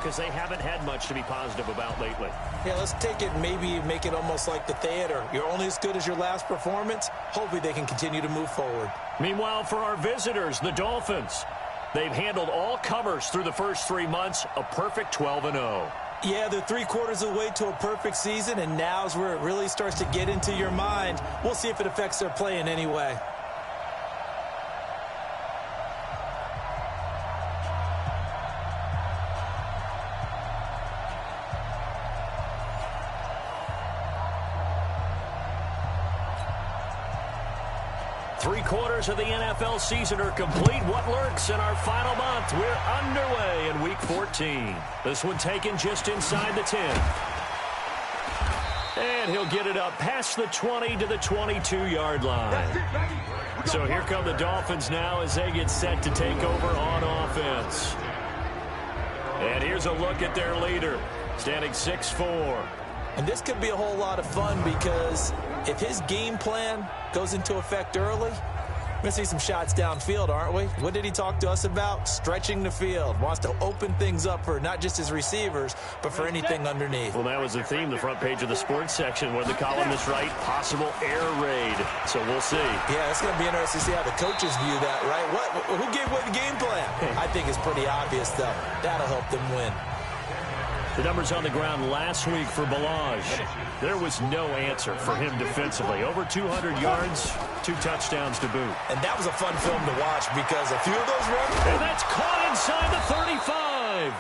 because they haven't had much to be positive about lately. Yeah, let's take it, maybe make it almost like the theater. You're only as good as your last performance. Hopefully they can continue to move forward. Meanwhile, for our visitors, the Dolphins, they've handled all comers through the first 3 months, a perfect 12-0. Yeah, they're 3/4 of the way to a perfect season, and now's where it really starts to get into your mind. We'll see if it affects their play in any way. Three-quarters of the NFL season are complete. What lurks in our final month? We're underway in Week 14. This one taken just inside the 10. And he'll get it up past the 20 to the 22-yard line. So here come the Dolphins now as they get set to take over on offense. And here's a look at their leader, standing 6'4". And this could be a whole lot of fun because if his game plan goes into effect early, we're going to see some shots downfield, aren't we? What did he talk to us about? Stretching the field. Wants to open things up for not just his receivers, but for anything underneath. Well, that was the theme, the front page of the sports section. What did the columnist write? Possible air raid. So we'll see. Yeah, it's going to be interesting to see how the coaches view that, right? Who gave away the game plan? I think it's pretty obvious, though. That'll help them win. The numbers on the ground last week for Balaj. There was no answer for him defensively. Over 200 yards, 2 touchdowns to boot. And that was a fun film to watch because a few of those runs... And that's caught inside the 35.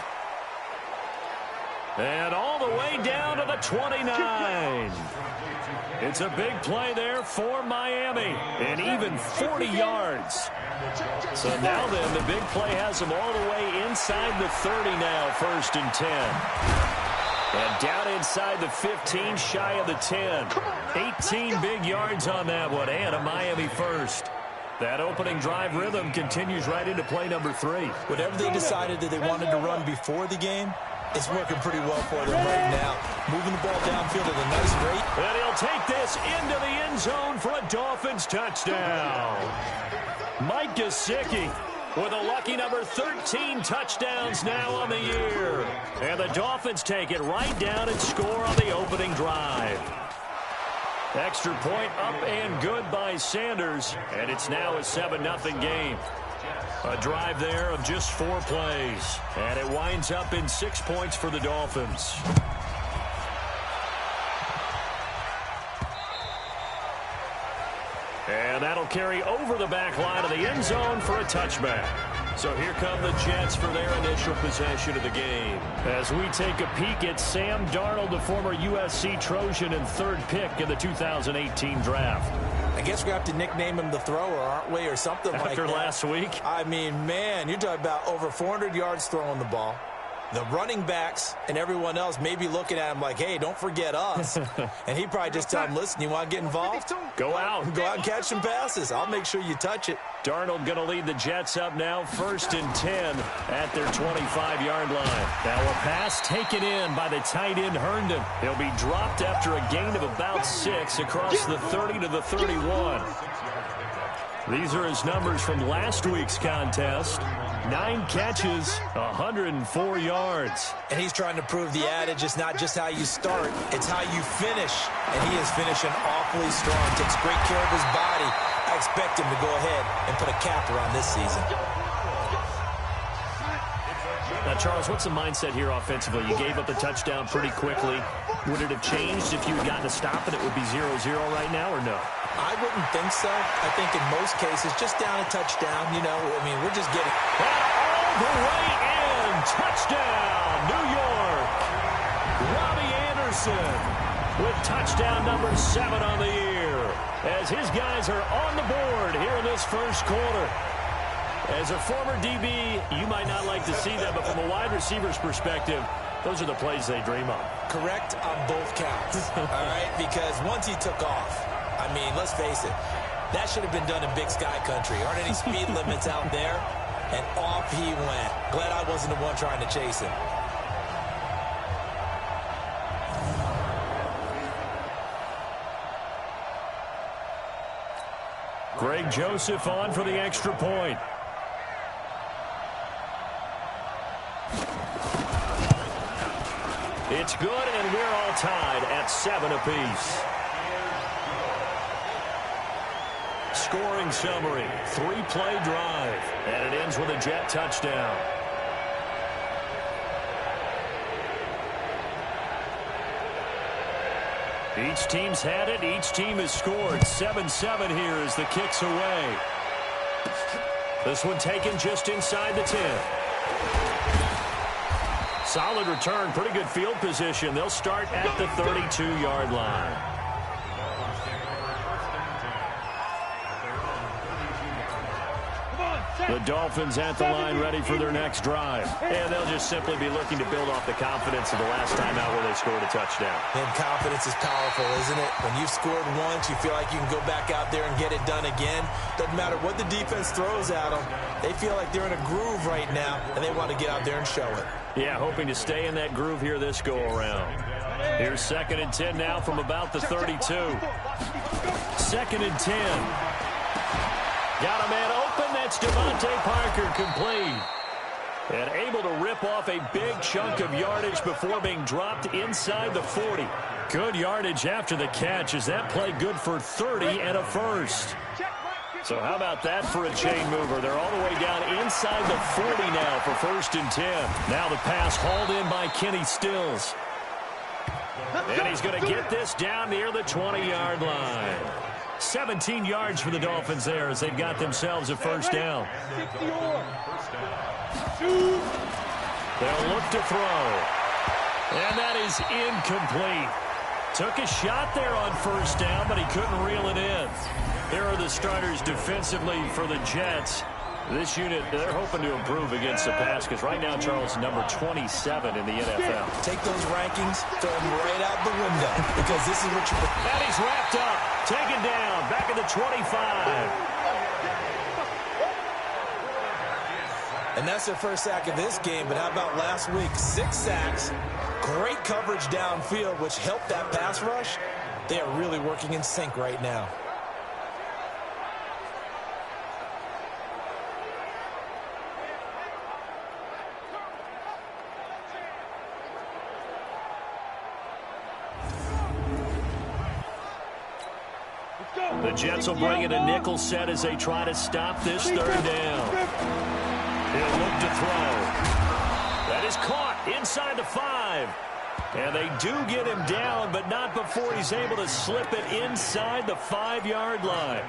And all the way down to the 29. It's a big play there for Miami. And even 40 yards. So now then, the big play has them all the way inside the 30 now, 1st and 10. And down inside the 15, shy of the 10. 18 big yards on that one, and a Miami first. That opening drive rhythm continues right into play number 3. Whatever they decided that they wanted to run before the game, it's working pretty well for them right now. Moving the ball downfield at a nice rate. And he'll take this into the end zone for a Dolphins touchdown. Mike Gesicki with a lucky number 13 touchdowns now on the year. And the Dolphins take it right down and score on the opening drive. Extra point up and good by Sanders. And it's now a 7-0 game. A drive there of just 4 plays. And it winds up in 6 points for the Dolphins. And that'll carry over the back line of the end zone for a touchback. So here come the Jets for their initial possession of the game. As we take a peek at Sam Darnold, the former USC Trojan and 3rd pick in the 2018 draft. I guess we have to nickname him the thrower, aren't we, or something like that. After last week? I mean, man, you're talking about over 400 yards throwing the ball. The running backs and everyone else may be looking at him like, hey, don't forget us. And he probably just tell him, listen, you want to get involved? Go out. Go out and catch some passes. I'll make sure you touch it. Darnold going to lead the Jets up now, 1st and 10 at their 25-yard line. Now a pass taken in by the tight end Herndon. He'll be dropped after a gain of about 6 across the 30 to the 31. These are his numbers from last week's contest. 9 catches, 104 yards. And he's trying to prove the adage, it's not just how you start, it's how you finish. And he is finishing awfully strong, takes great care of his body. I expect him to go ahead and put a cap around this season. Now, Charles, what's the mindset here offensively? You gave up the touchdown pretty quickly. Would it have changed if you had gotten a stop and it would be 0-0 right now, or no? I wouldn't think so. I think in most cases, just down a touchdown, you know, I mean, we're just getting... And all the way in! Touchdown, New York! Robbie Anderson with touchdown number 7 on the year. As his guys are on the board here in this first quarter. As a former DB, you might not like to see that, but from a wide receiver's perspective, those are the plays they dream of. Correct on both counts, all right? Because once he took off, I mean, let's face it, that should have been done in Big Sky country. Aren't any speed limits out there? And off he went. Glad I wasn't the one trying to chase him. Greg Joseph on for the extra point. It's good, and we're all tied at 7 apiece. Scoring summary, 3-play drive, and it ends with a Jet touchdown. Each team's had it. Each team has scored. 7-7 here as the kick's away. This one taken just inside the 10. Solid return. Pretty good field position. They'll start at the 32-yard line. The Dolphins at the line ready for their next drive. And they'll just simply be looking to build off the confidence of the last time out where they scored a touchdown. And confidence is powerful, isn't it? When you've scored once, you feel like you can go back out there and get it done again. Doesn't matter what the defense throws at them. They feel like they're in a groove right now, and they want to get out there and show it. Yeah, hoping to stay in that groove here this go-around. Here's 2nd and 10 now from about the 32. 2nd and 10. Got a man open. That's Devontae Parker, complete. And able to rip off a big chunk of yardage before being dropped inside the 40. Good yardage after the catch. Is that play good for 30 and a first? So how about that for a chain mover? They're all the way down inside the 40 now for 1st and 10. Now the pass hauled in by Kenny Stills. And he's going to get this down near the 20-yard line. 17 yards for the Dolphins there as they've got themselves a first down. They'll look to throw. And that is incomplete. Took a shot there on 1st down, but he couldn't reel it in. Here are the starters defensively for the Jets. This unit, they're hoping to improve against the pass because right now, Charles, number 27 in the NFL. Take those rankings, throw them right out the window because this is what you're... And he's wrapped up, taken down, back at the 25. And that's their first sack of this game, but how about last week? 6 sacks, great coverage downfield, which helped that pass rush. They are really working in sync right now. The Jets will bring in a nickel set as they try to stop this 3rd down. He'll look to throw. That is caught inside the 5. And they do get him down, but not before he's able to slip it inside the 5-yard line.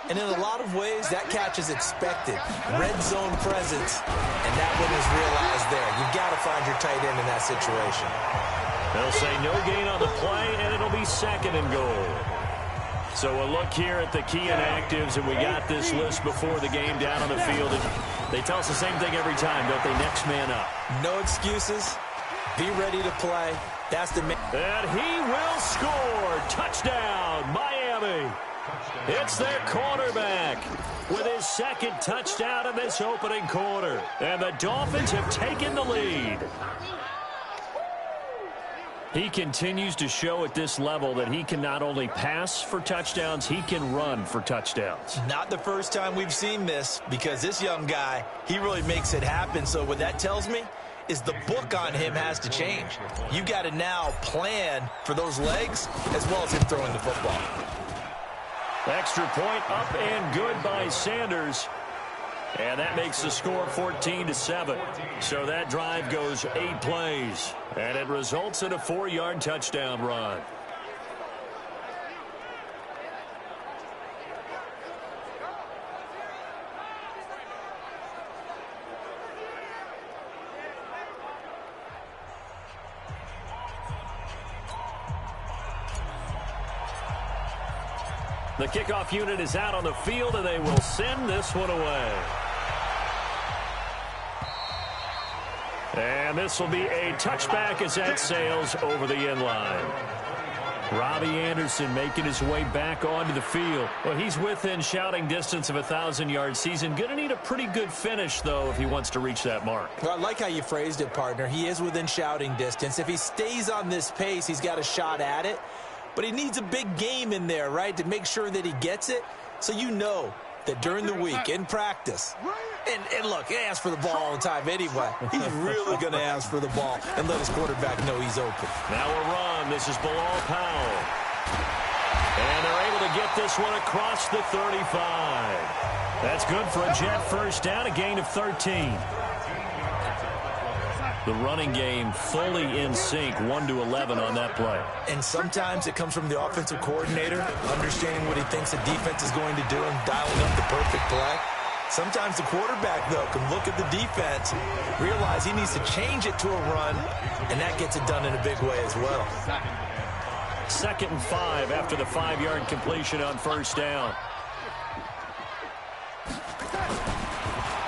And in a lot of ways, that catch is expected. Red zone presence, and that one was realized there. You've got to find your tight end in that situation. They'll say no gain on the play, and it'll be 2nd and goal. So a look here at the key inactives, and we got this list before the game down on the field. And they tell us the same thing every time, don't they? Next man up. No excuses. Be ready to play. That's the man. And he will score. Touchdown, Miami. It's their quarterback with his 2nd touchdown in this opening quarter. And the Dolphins have taken the lead. He continues to show at this level that he can not only pass for touchdowns, he can run for touchdowns. Not the first time we've seen this, because this young guy, he really makes it happen. So what that tells me is the book on him has to change. You got to now plan for those legs as well as him throwing the football. Extra point up and good by Sanders. And that makes the score 14-7. So that drive goes 8 plays. And it results in a 4-yard touchdown run. The kickoff unit is out on the field, and they will send this one away. And this will be a touchback as that sails over the end line. Robbie Anderson making his way back onto the field. Well, he's within shouting distance of a 1,000-yard season. Going to need a pretty good finish, though, if he wants to reach that mark. Well, I like how you phrased it, partner. He is within shouting distance. If he stays on this pace, he's got a shot at it. But he needs a big game in there, right, to make sure that he gets it. So you know that during the week in practice, and look, he asks for the ball all the time anyway. He's really going to ask for the ball and let his quarterback know he's open. Now a run. This is Bilal Powell. And they're able to get this one across the 35. That's good for a Jet first down, a gain of 13. The running game fully in sync, 1-11 on that play. And sometimes it comes from the offensive coordinator, understanding what he thinks the defense is going to do and dialing up the perfect play. Sometimes the quarterback, though, can look at the defense, realize he needs to change it to a run, and that gets it done in a big way as well. 2nd and 5 after the 5-yard completion on first down.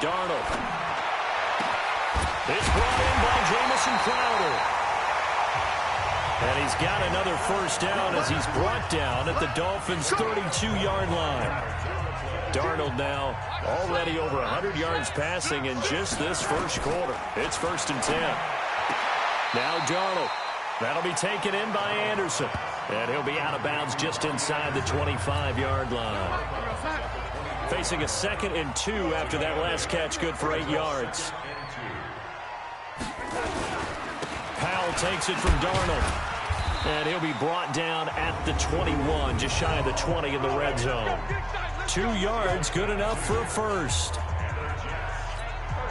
Darnold. It's brought in by Jamison Crowder. And he's got another first down as he's brought down at the Dolphins' 32-yard line. Darnold now already over 100 yards passing in just this first quarter. It's 1st and 10. Now Darnold. That'll be taken in by Anderson. And he'll be out of bounds just inside the 25-yard line. Facing a 2nd and 2 after that last catch, good for 8 yards. Powell takes it from Darnold. And he'll be brought down at the 21, just shy of the 20 in the red zone. 2 yards, good enough for a first.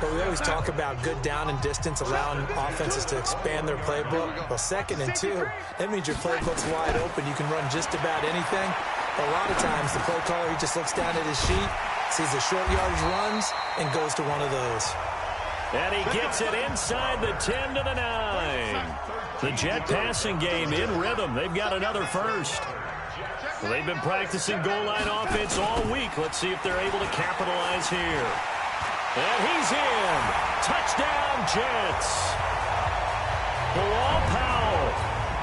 But we always talk about good down and distance, allowing offenses to expand their playbook. Well, 2nd and 2, that means your playbook's wide open. You can run just about anything. But a lot of times, the play caller, he just looks down at his sheet, sees the short yardage runs, and goes to one of those. And he gets it inside the 10 to the 9. The Jet passing game in rhythm. They've got another first. Well, they've been practicing goal line offense all week. Let's see if they're able to capitalize here. And he's in. Touchdown, Jets. Bilal Powell,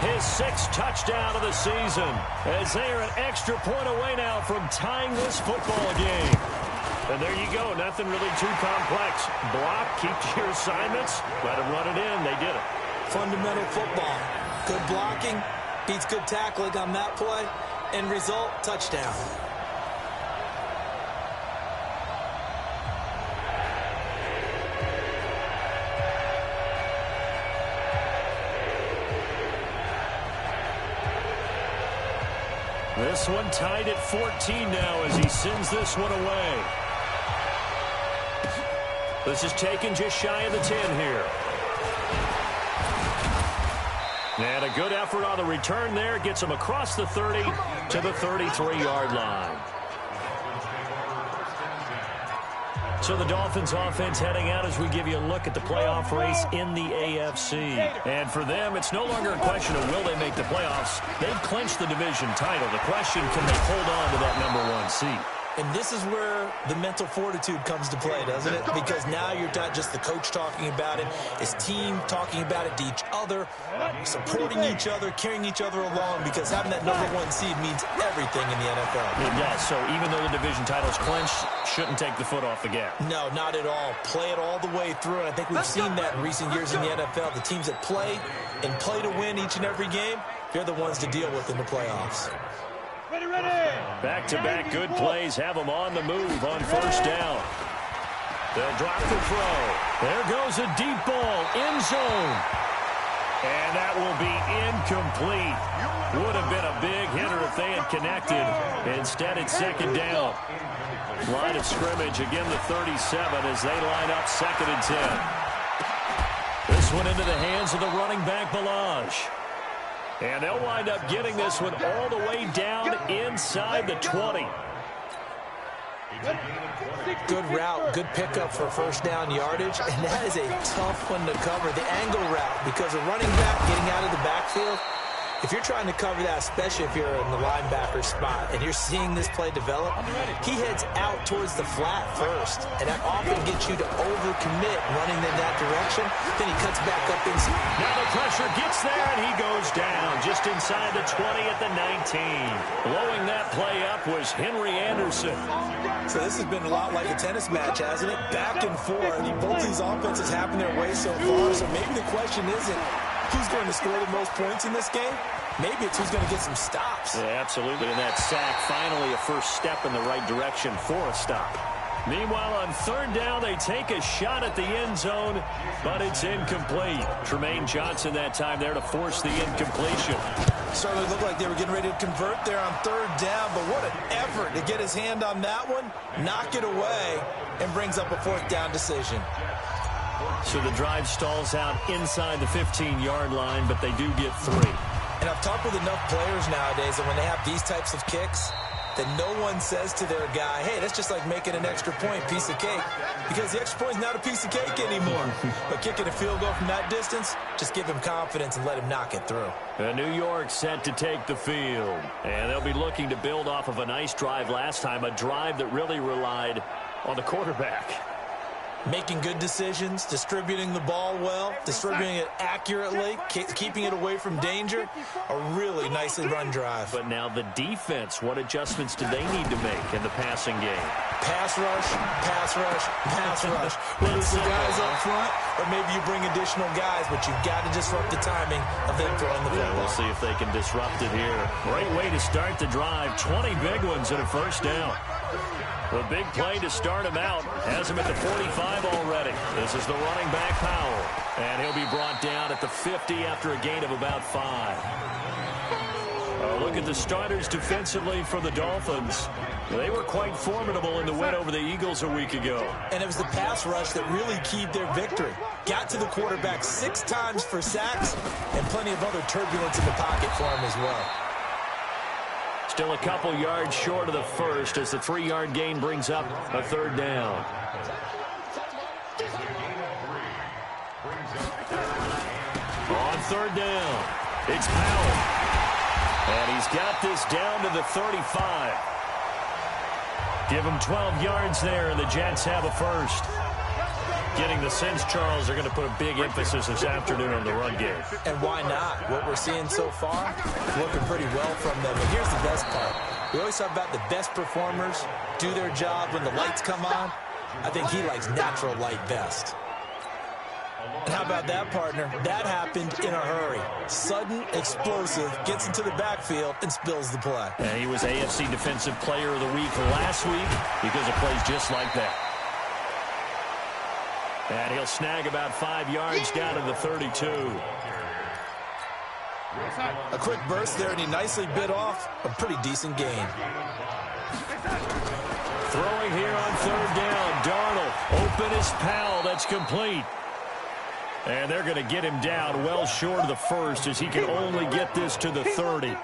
his 6th touchdown of the season, as they are an extra point away now from tying this football game. And there you go. Nothing really too complex. Block, keep to your assignments, let them run it in. They did it. Fundamental football. Good blocking beats good tackling on that play. End result, touchdown. This one tied at 14 now as he sends this one away. This is taken just shy of the 10 here. And a good effort on the return there. Gets him across the 30 to the 33-yard line. So the Dolphins offense heading out as we give you a look at the playoff race in the AFC. And for them, it's no longer a question of will they make the playoffs. They've clinched the division title. The question, can they hold on to that #1 seed? And this is where the mental fortitude comes to play, doesn't it? Because now you're not just the coach talking about it, his team talking about it to each other, supporting each other, carrying each other along, because having that #1 seed means everything in the NFL. It does. So even though the division title's clinched, shouldn't take the foot off the gas. No, not at all. Play it all the way through. And I think we've seen that in recent years in the NFL. The teams that play and play to win each and every game, they're the ones to deal with in the playoffs. Back-to-back good plays have them on the move on first down. They'll drop the throw. There goes a deep ball, end zone. And that will be incomplete. Would have been a big hitter if they had connected. Instead, it's 2nd down. Line of scrimmage, again the 37 as they line up 2nd and 10. This one into the hands of the running back, Balaj. And they'll wind up getting this one all the way down inside the 20. Good route, good pickup for first down yardage, and that is a tough one to cover. The angle route, because a running back getting out of the backfield, if you're trying to cover that, especially if you're in the linebacker spot and you're seeing this play develop, he heads out towards the flat first, and that often gets you to overcommit running in that direction. Then he cuts back up inside. Now the pressure gets there, and he goes down just inside the 20 at the 19. Blowing that play up was Henry Anderson. So this has been a lot like a tennis match, hasn't it? Back and forth. Both these offenses happen their way so far, so maybe the question isn't, who's going to score the most points in this game? Maybe it's who's going to get some stops. Yeah, absolutely. And that sack, finally a first step in the right direction for a stop. Meanwhile, on third down, they take a shot at the end zone, but it's incomplete. Tremaine Johnson that time there to force the incompletion. Certainly looked like they were getting ready to convert there on third down, but what an effort to get his hand on that one, knock it away, and brings up a fourth down decision. So the drive stalls out inside the 15-yard line, but they do get 3. And I've talked with enough players nowadays that when they have these types of kicks, that no one says to their guy, hey, that's just like making an extra point, piece of cake. Because the extra point is not a piece of cake anymore. But kicking a field goal from that distance, just give him confidence and let him knock it through. New York set to take the field. And they'll be looking to build off of a nice drive last time, a drive that really relied on the quarterback. Making good decisions, distributing the ball well, distributing it accurately, keeping it away from danger. A really nicely run drive. But now the defense, what adjustments do they need to make in the passing game? Pass rush, pass rush, pass rush. Whether it's the guys up front or maybe you bring additional guys, but you've got to disrupt the timing of them throwing the football. We'll see if they can disrupt it here. Great way to start the drive. 20 big ones and a first down. The big play to start him out has him at the 45 already. This is the running back, Powell. And he'll be brought down at the 50 after a gain of about 5. Look at the starters defensively for the Dolphins. They were quite formidable in the win over the Eagles a week ago. And it was the pass rush that really keyed their victory. Got to the quarterback 6 times for sacks and plenty of other turbulence in the pocket for him as well. Still a couple yards short of the first as the 3-yard gain brings up a third down. On third down, it's Powell. And he's got this down to the 35. Give him 12 yards there, and the Jets have a first. Getting the sense, Charles, are going to put a big emphasis this afternoon on the run game. And why not? What we're seeing so far, working pretty well from them. And here's the best part. We always talk about the best performers do their job when the lights come on. I think he likes natural light best. And how about that, partner? That happened in a hurry. Sudden, explosive, gets into the backfield, and spills the play. And he was AFC Defensive Player of the Week last week because of plays just like that. And he'll snag about 5 yards down to the 32. A quick burst there, and he nicely bit off a pretty decent gain. Throwing here on third down. Darnold, open is Powell. That's complete. And they're going to get him down well short of the first as he can only get this to the 30.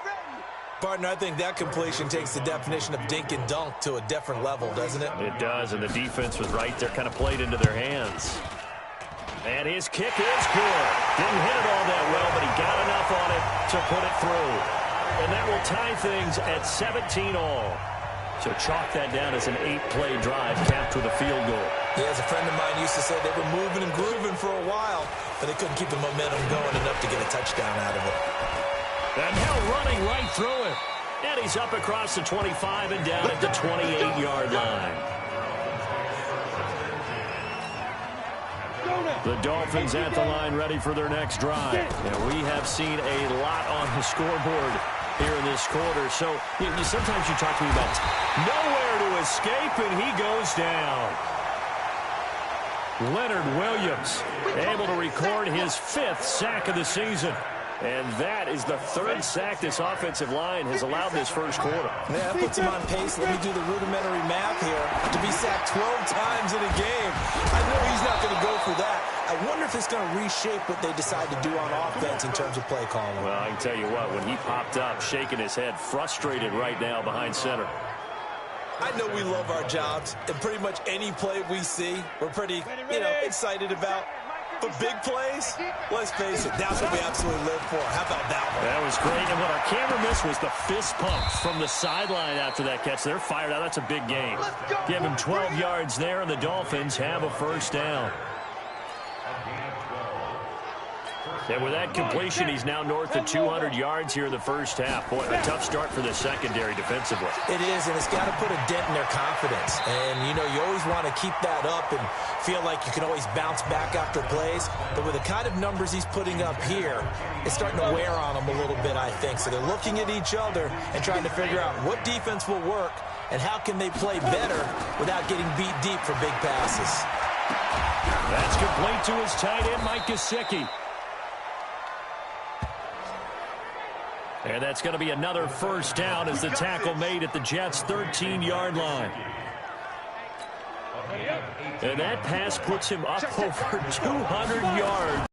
Partner, I think that completion takes the definition of dink and dunk to a different level, doesn't it? It does, and the defense was right there, kind of played into their hands. And his kick is good. Didn't hit it all that well, but he got enough on it to put it through. And that will tie things at 17 all. So chalk that down as an 8-play drive capped with a field goal. Yeah, as a friend of mine used to say, they were moving and grooving for a while, but they couldn't keep the momentum going enough to get a touchdown out of it. And now running right through it. And he's up across the 25 and down at the 28-yard line. The Dolphins at the line ready for their next drive. And we have seen a lot on the scoreboard here in this quarter. So sometimes you talk to me about nowhere to escape, and he goes down. Leonard Williams able to record his 5th sack of the season. And that is the 3rd sack this offensive line has allowed this first quarter. Yeah, that puts him on pace. Let me do the rudimentary math here. To be sacked 12 times in a game. I know he's not going to go for that. I wonder if it's going to reshape what they decide to do on offense in terms of play calling. Well, I can tell you what, when he popped up, shaking his head, frustrated right now behind center. I know we love our jobs, and pretty much any play we see, we're pretty, excited about. But big plays, let's face it, that's what we absolutely live for. How about that one? That was great, and what our camera missed was the fist pump from the sideline after that catch. They're fired out. That's a big gain. Give him 12 yards there, and the Dolphins have a first down. And with that completion, he's now north of 200 yards here in the first half. Boy, a tough start for the secondary defensively. It is, and it's got to put a dent in their confidence. And, you know, you always want to keep that up and feel like you can always bounce back after plays. But with the kind of numbers he's putting up here, it's starting to wear on them a little bit, I think. So they're looking at each other and trying to figure out what defense will work and how can they play better without getting beat deep for big passes. That's complete to his tight end, Mike Gesicki. And that's going to be another first down as the tackle made at the Jets' 13-yard line. And that pass puts him up over 200 yards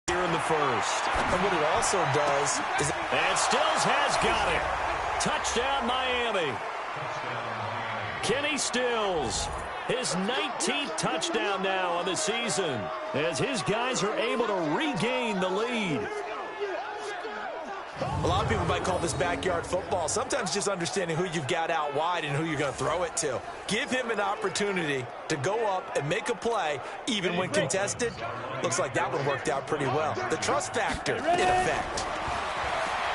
here in the first. And what it also does is... And Stills has got it. Touchdown, Miami. Kenny Stills, his 19th touchdown now on the season, as his guys are able to regain the lead. A lot of people might call this backyard football. Sometimes just understanding who you've got out wide and who you're going to throw it to. Give him an opportunity to go up and make a play, even when contested. Looks like that one worked out pretty well. The trust factor in effect.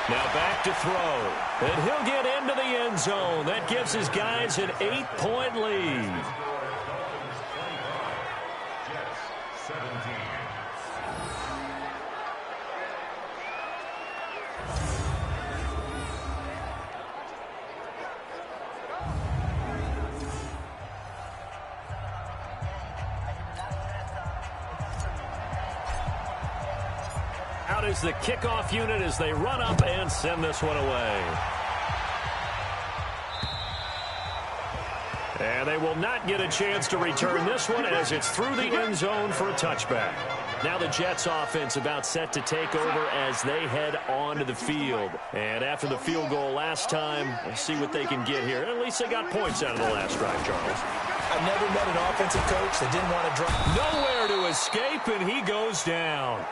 Now back to throw. And he'll get into the end zone. That gives his guys an 8-point lead. Out is the kickoff unit as they run up and send this one away. And they will not get a chance to return this one as it's through the end zone for a touchback. Now the Jets offense about set to take over as they head onto the field. And after the field goal last time, we'll see what they can get here. At least they got points out of the last drive, Charles. I've never met an offensive coach that didn't want to drop. Nowhere to escape, and he goes down.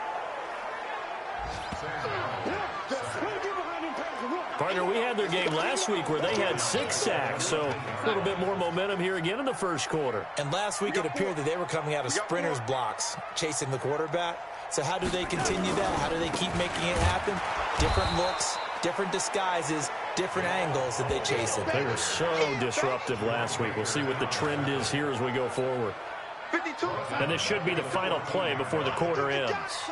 Partner, we had their game last week where they had 6 sacks, so a little bit more momentum here again in the first quarter. And last week it appeared that they were coming out of sprinters blocks, chasing the quarterback. So how do they continue that? How do they keep making it happen? Different looks, different disguises, different angles that they chase it. They were so disruptive last week. We'll see what the trend is here as we go forward. And this should be the final play before the quarter ends.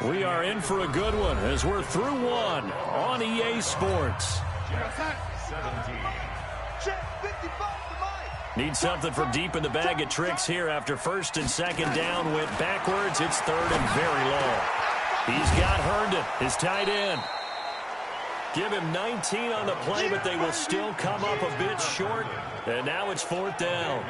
We are in for a good one as we're through one on EA Sports. Need something from deep in the bag of tricks here after first and second down went backwards. It's third and very long. He's got Herndon, his tight end. Give him 19 on the play, but they will still come up a bit short. And now it's fourth down.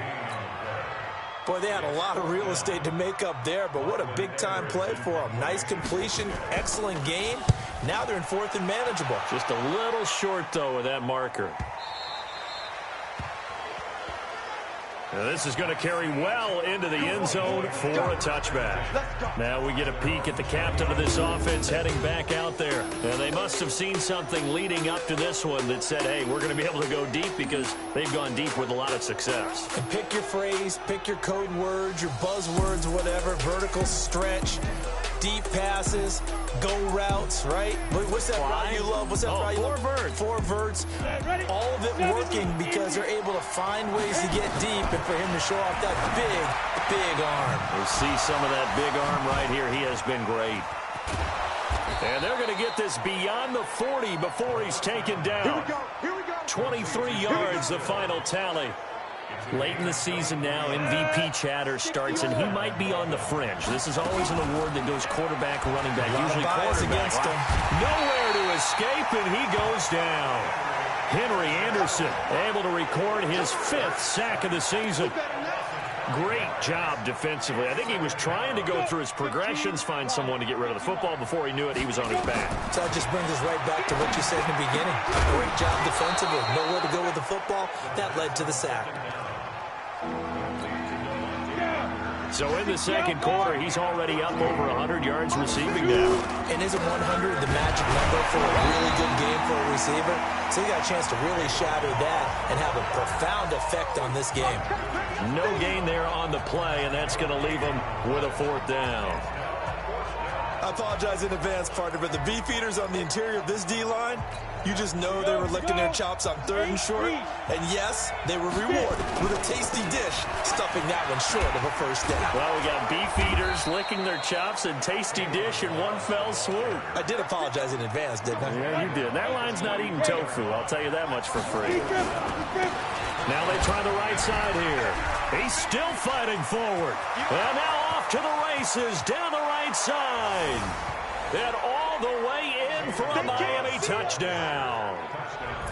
Boy, they had a lot of real estate to make up there, but what a big-time play for them. Nice completion, excellent game. Now they're in fourth and manageable. Just a little short, though, with that marker. Now this is going to carry well into the end zone for a touchback. Now we get a peek at the captain of this offense heading back out there. Now they must have seen something leading up to this one that said, hey, we're going to be able to go deep because they've gone deep with a lot of success. And pick your phrase, pick your code words, your buzzwords, whatever, vertical stretch, deep passes, go routes, right? What's that route you love? What's that route you love? 4 verts. 4 verts. All of it working because they're able to find ways to get deep and for him to show off that big arm. We'll see some of that big arm right here. He has been great. And they're going to get this beyond the 40 before he's taken down. 23 yards, the final tally. Late in the season now, MVP chatter starts, and he might be on the fringe. This is always an award that goes quarterback, running back, usually quarterback. Against him. Nowhere to escape, and he goes down. Henry Anderson able to record his 5th sack of the season. Great job defensively. I think he was trying to go through his progressions, find someone to get rid of the football. Before he knew it, he was on his back. So that just brings us right back to what you said in the beginning. Great job defensively. Nowhere to go with the football. That led to the sack. So in the second quarter, he's already up over 100 yards receiving now. And isn't 100 the magic number for a really good game for a receiver? So he got a chance to really shatter that and have a profound effect on this game. No gain there on the play, and that's going to leave him with a 4th down. I apologize in advance, partner, but the beefeaters on the interior of this D-line, you just know they were licking their chops on 3rd and short. And yes, they were rewarded with a tasty dish, stuffing that one short of a 1st down. Well, we got beefeaters licking their chops and tasty dish in one fell swoop. I did apologize in advance, didn't I? Yeah, you did. That line's not eating tofu, I'll tell you that much for free. Now they try the right side here. He's still fighting forward. And now off to the races down the right side. And all the way in for a Miami touchdown.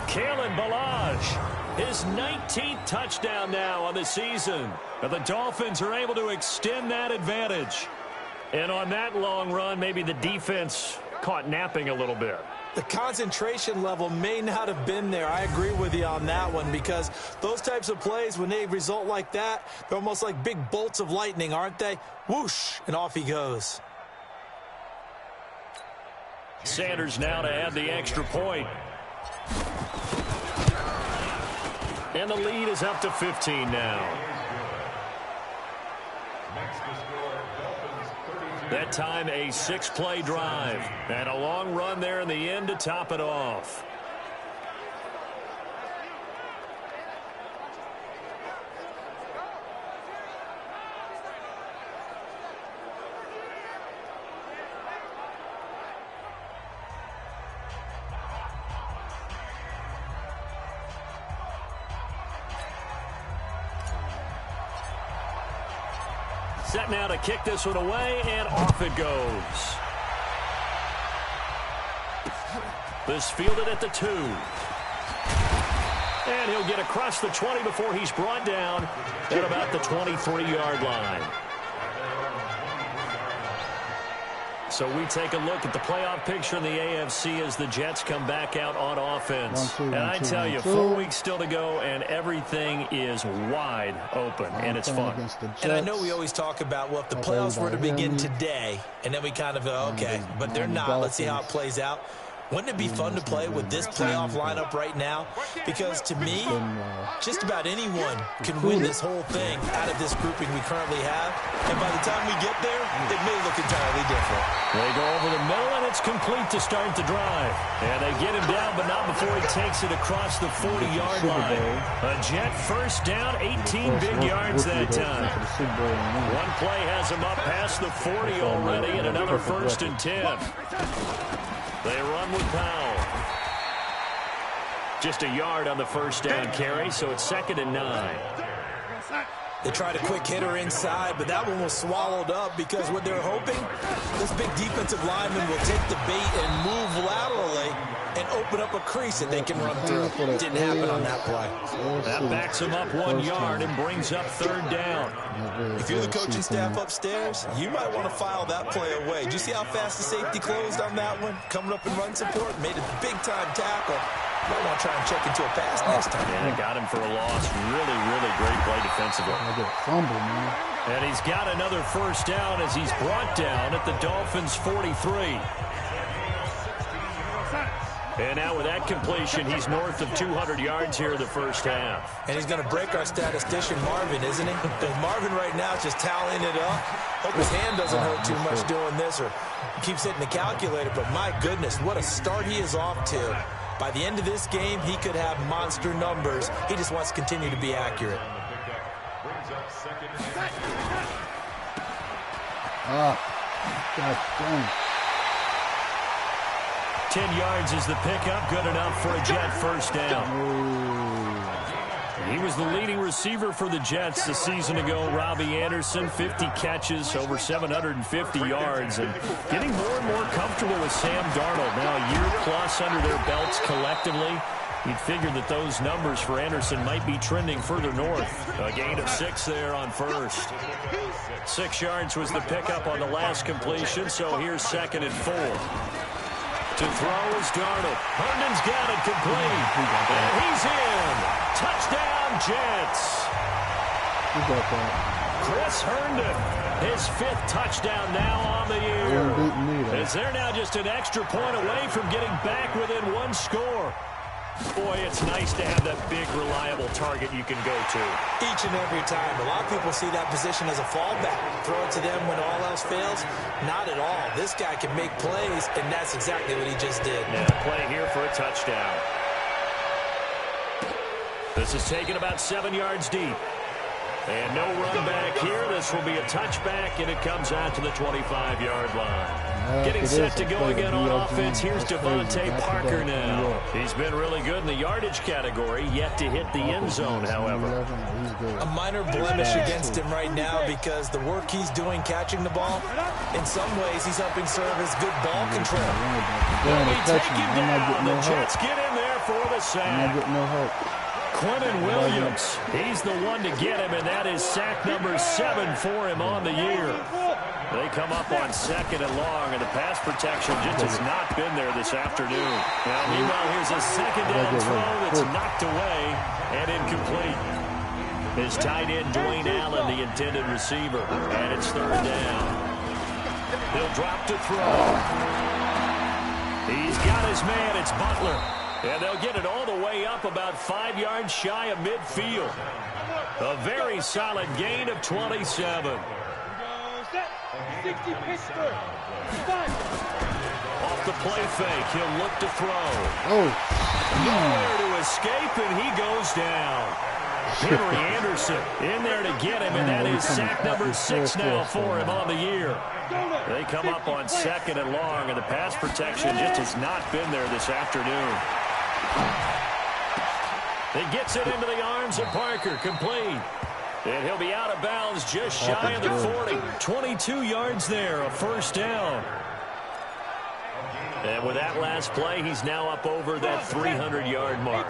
Kalen Ballage, his 19th touchdown now on the season. And the Dolphins are able to extend that advantage. And on that long run, maybe the defense caught napping a little bit. The concentration level may not have been there. I agree with you on that one, because those types of plays, when they result like that, they're almost like big bolts of lightning, aren't they? Whoosh, and off he goes. Sanders now to add the extra point. And the lead is up to 15 now. That time a 6-play drive. And a long run there in the end to top it off. Set now to kick this one away, and off it goes. This fielded at the 2. And he'll get across the 20 before he's brought down at about the 23-yard line. So we take a look at the playoff picture in the AFC as the Jets come back out on offense. And I tell you, 4 weeks still to go, and everything is wide open, and it's fun. And I know we always talk about, well, if the playoffs were to begin today, and then we kind of go, okay, but they're not. Let's see how it plays out. Wouldn't it be fun to play with this playoff lineup right now? Because to me, just about anyone can win this whole thing out of this grouping we currently have. And by the time we get there, it may look entirely different. They go over the middle, and it's complete to start the drive. And they get him down, but not before he takes it across the 40-yard line. A Jet 1st down, 18 big yards that time. One play has him up past the 40 already, and another 1st and 10. They run with Powell. Just a yard on the 1st down carry, so it's 2nd and 9. They tried a quick hitter inside, but that one was swallowed up because what they're hoping, this big defensive lineman will take the bait and move laterally and open up a crease that they can run through. Didn't happen on that play. That backs him up 1 yard and brings up 3rd down. If you're the coaching staff upstairs, you might want to file that play away. Did you see how fast the safety closed on that one? Coming up in run support, made a big-time tackle. Might want to try and check into a pass next time. Yeah, got him for a loss. Really, really great play defensively. Fumble, man. And he's got another 1st down as he's brought down at the Dolphins 43. And now with that completion, he's north of 200 yards here in the 1st half. And he's going to break our statistician Marvin, isn't he? Because Marvin right now is just tallying it up. Hope his hand doesn't hurt too much doing this or keeps hitting the calculator. But my goodness, what a start he is off to. By the end of this game, he could have monster numbers. He just wants to continue to be accurate. God dang. 10 yards is the pickup. Good enough for a Jet 1st down. He was the leading receiver for the Jets a season ago. Robbie Anderson, 50 catches, over 750 yards, and getting more and more comfortable with Sam Darnold. Now a year plus under their belts collectively. You'd figure that those numbers for Anderson might be trending further north. A gain of 6 there on 1st. 6 yards was the pickup on the last completion, so here's 2nd and 4. To throw is Darnold. Herndon's got it complete. And he's in. Touchdown, Jets. He got that. Chris Herndon, his 5th touchdown now on the year. As they're now just an extra point away from getting back within 1 score. Boy, it's nice to have that big, reliable target you can go to. Each and every time. A lot of people see that position as a fallback. Throw it to them when all else fails. Not at all. This guy can make plays, and that's exactly what he just did. And a play here for a touchdown. This is taken about 7 yards deep. And no run back here. This will be a touchback, and it comes out to the 25-yard line. Getting set to go again on offense. Here's Devontae Parker now. He's been really good in the yardage category, yet to hit the end zone, however. A minor blemish against him right now because the work he's doing catching the ball, in some ways he's helping serve as good ball control. The Jets get in there for the sack. Quentin Williams, he's the one to get him, and that is sack number 7 for him on the year. They come up on 2nd and long, and the pass protection just has not been there this afternoon. Now, meanwhile, here's a 2nd down throw that's knocked away and incomplete. His tight end, Dwayne Allen, the intended receiver, and it's 3rd down. He'll drop to throw. He's got his man. It's Butler. And they'll get it all the way up about 5 yards shy of midfield. A very solid gain of 27. Off the play fake, he'll look to throw. Nowhere to escape, and he goes down. Henry Anderson in there to get him, and that is sack number 6 now for him on the year. They come up on 2nd and long, and the pass protection just has not been there this afternoon. He gets it into the arms of Parker, complete. And he'll be out of bounds just shy of the 40. 22 yards there, a 1st down. And with that last play, he's now up over that 300-yard mark.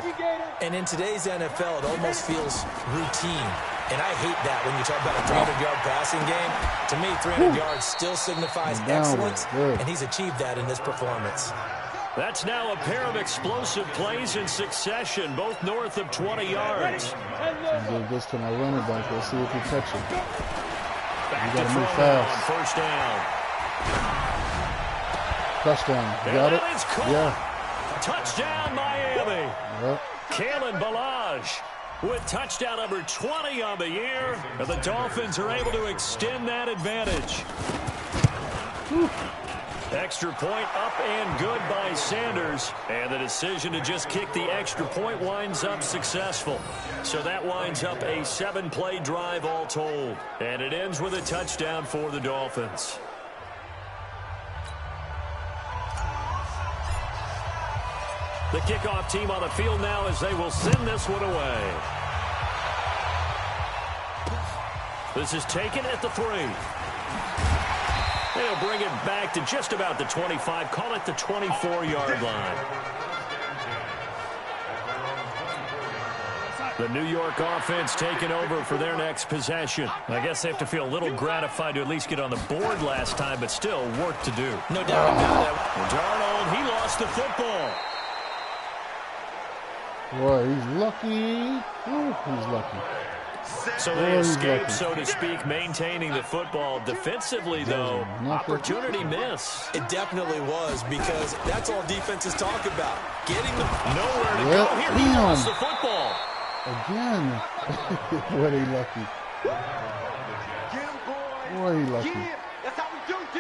And in today's NFL, it almost feels routine. And I hate that when you talk about a 300-yard passing game. To me, 300 yards still signifies excellence, and he's achieved that in this performance. That's now a pair of explosive plays in succession, both north of 20 yards. Give this to my running back. Let's see if he catches it. Back to move fast. On 1st down. Touchdown. You got it? Yeah. Touchdown, Miami. Yep. Kalen Ballage with touchdown number 20 on the year. And the Dolphins are able to extend that advantage. Whew. Extra point up and good by Sanders. And the decision to just kick the extra point winds up successful. So that winds up a 7-play drive all told. And it ends with a touchdown for the Dolphins. The kickoff team on the field now as they will send this one away. This is taken at the 3. They'll bring it back to just about the 25. Call it the 24-yard line. The New York offense taking over for their next possession. I guess they have to feel a little gratified to at least get on the board last time, but still work to do. No doubt about it. Darnold, he lost the football. Boy, he's lucky. Ooh, he's lucky. So they escape, so to speak, maintaining the football. Defensively, though, opportunity miss. It definitely was, because that's all defenses talk about. Getting the nowhere to go here. He lost the football. Again. Boy, he lucky. Boy, he lucky. That's how we do, D.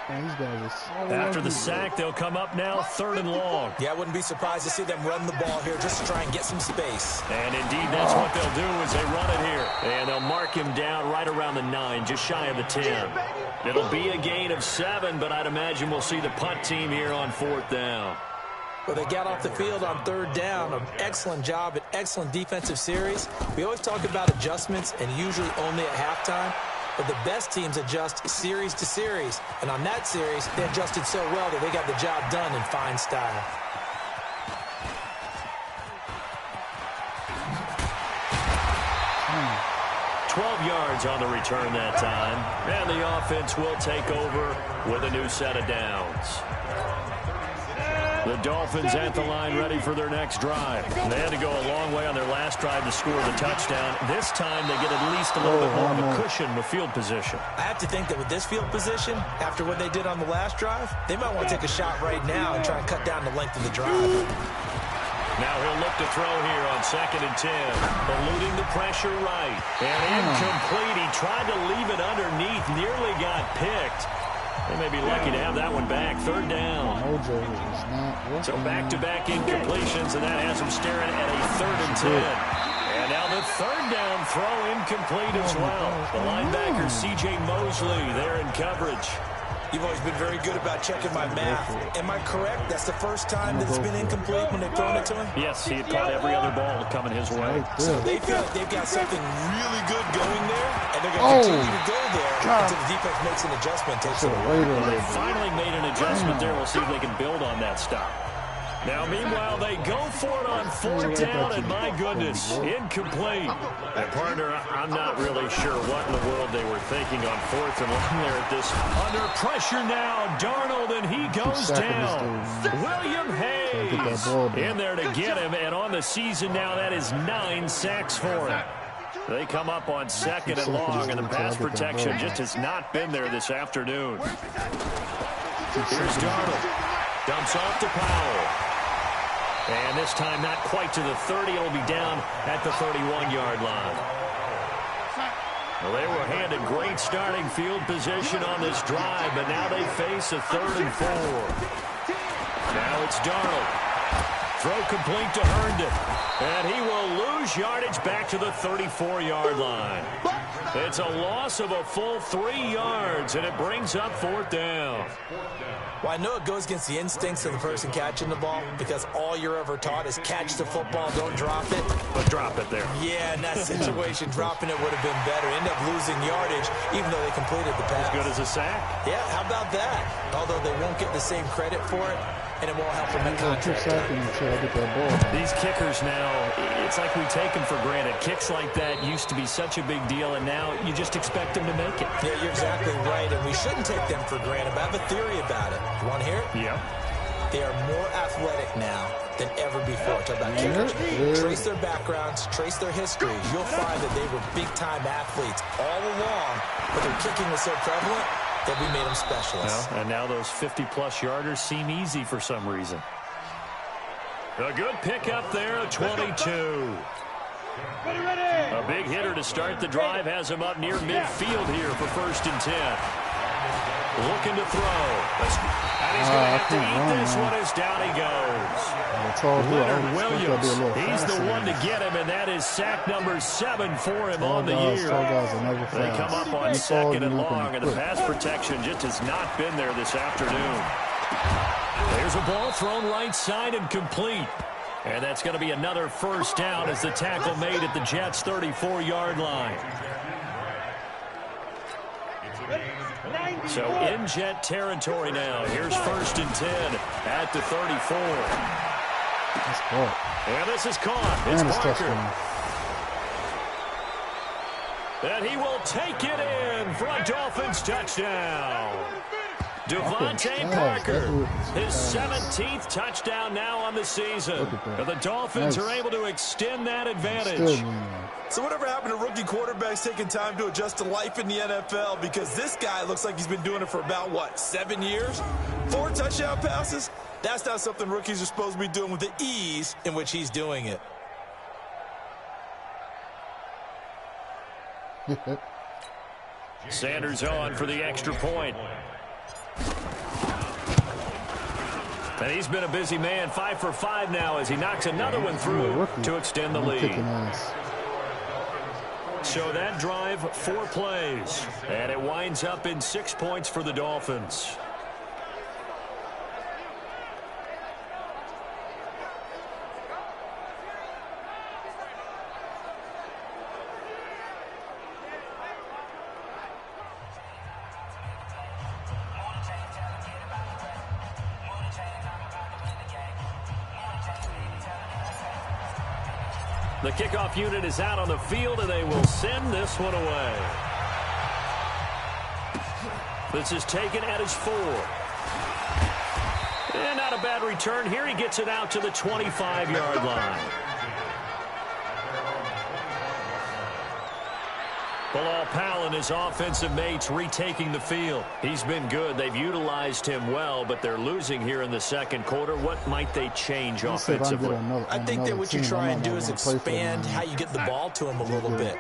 These guys are so After the sack, they'll come up now 3rd and long. Yeah, I wouldn't be surprised to see them run the ball here just to try and get some space. And indeed, that's what they'll do as they run it here. And they'll mark him down right around the 9, just shy of the 10. It'll be a gain of 7, but I'd imagine we'll see the punt team here on 4th down. Well, they got off the field on 3rd down. An excellent job, an excellent defensive series. We always talk about adjustments, and usually only at halftime. But the best teams adjust series to series. And on that series, they adjusted so well that they got the job done in fine style. Hmm. 12 yards on the return that time. And the offense will take over with a new set of downs. The Dolphins at the line ready for their next drive. They had to go a long way on their last drive to score the touchdown. This time they get at least a little bit more of a cushion with field position. I have to think that with this field position, after what they did on the last drive, they might want to take a shot right now and try and cut down the length of the drive. Now he'll look to throw here on 2nd and 10. Eluding the pressure right. And incomplete. He tried to leave it underneath. Nearly got picked. They may be lucky to have that one back. 3rd down. So back-to-back incompletions, and that has them staring at a 3rd and 10. And now the 3rd down throw incomplete as well. The linebacker, C.J. Mosley, there in coverage. You've always been very good about checking my math. Am I correct? That's the first time that it's been incomplete when they've thrown it to him? Yes, he had caught every other ball coming his way. So they feel like they've got something really good going there, and they're going to continue to go there until the defense makes an adjustment. Takes it away. They finally made an adjustment there. We'll see if they can build on that stop. Now, meanwhile, they go for it on 4th down, and my goodness, incomplete. And, partner, I'm not really sure what in the world they were thinking on 4th and 1 there at this. Under pressure now, Darnold, and he goes down. William Hayes in there to get him, and on the season now, that is 9 sacks for him. They come up on 2nd and long, and the pass protection just has not been there this afternoon. Here's Darnold. Dumps off to Powell. And this time not quite to the 30. It'll be down at the 31-yard line. Well, they were handed great starting field position on this drive, but now they face a 3rd and 4. Now it's Darnold. Throw complete to Herndon. And he will lose yardage back to the 34-yard line. It's a loss of a full 3 yards, and it brings up 4th down. Well, I know it goes against the instincts of the person catching the ball because all you're ever taught is catch the football, don't drop it. But drop it there. Yeah, in that situation, dropping it would have been better. End up losing yardage, even though they completed the pass. As good as a sack. Yeah, how about that? Although they won't get the same credit for it, and it won't help them in contract. These kickers now, it's like we take them for granted. Kicks like that used to be such a big deal, and now you just expect them to make it. Yeah, you're exactly right, and we shouldn't take them for granted, but I have a theory about it. You want to hear it? Yeah. They are more athletic now than ever before. Talk about kickers. Trace their backgrounds, trace their histories. You'll find that they were big-time athletes all along, but their kicking was so prevalent that we made them specialists. Well, and now those 50-plus yarders seem easy for some reason. A good pickup there at 22. A big hitter to start the drive has him up near midfield here for 1st and 10. Looking to throw. And he's going to have to eat this one as down he goes. Leonard Williams, he's the one to get him, and that is sack number 7 for him on the year. They come up on 2nd and long, and the pass protection just has not been there this afternoon. There's a ball thrown right side and complete. And that's going to be another 1st down as the tackle made at the Jets' 34-yard line. So in Jet territory now. Here's 1st and 10 at the 34. And this is caught. It's Parker. And he will take it in for a Dolphins touchdown. Devontae Parker, his 17th touchdown now on the season. And the Dolphins are able to extend that advantage. So whatever happened to rookie quarterbacks taking time to adjust to life in the NFL? Because this guy looks like he's been doing it for about, what, 7 years? 4 touchdown passes? That's not something rookies are supposed to be doing with the ease in which he's doing it. Sanders on for the extra point. And he's been a busy man, 5 for 5 now as he knocks another one through to extend the lead. So that drive, 4 plays, and it winds up in 6 points for the Dolphins. The kickoff unit is out on the field, and they will send this one away. This is taken at his 4. And not a bad return here. He gets it out to the 25-yard line. Bilal Powell and his offensive mates retaking the field. He's been good. They've utilized him well, but they're losing here in the second quarter. What might they change offensively? I think that what you try and do is expand how you get the ball to him a little bit.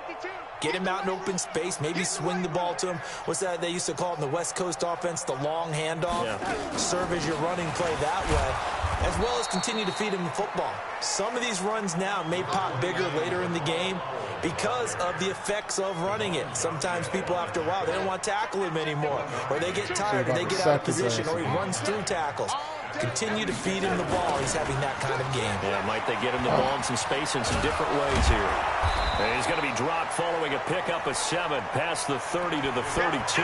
Get him out in open space, maybe swing the ball to him. What's that they used to call it in the West Coast offense, the long handoff? Yeah. Serve as your running play that way, as well as continue to feed him the football. Some of these runs now may pop bigger later in the game because of the effects of running it. Sometimes people, after a while, they don't want to tackle him anymore, or they get tired, or they get out of position, or he runs through tackles. Continue to feed him the ball. He's having that kind of game. Yeah, might they get him the ball in some space in some different ways here. And he's going to be dropped following a pickup of 7 past the 30 to the 32.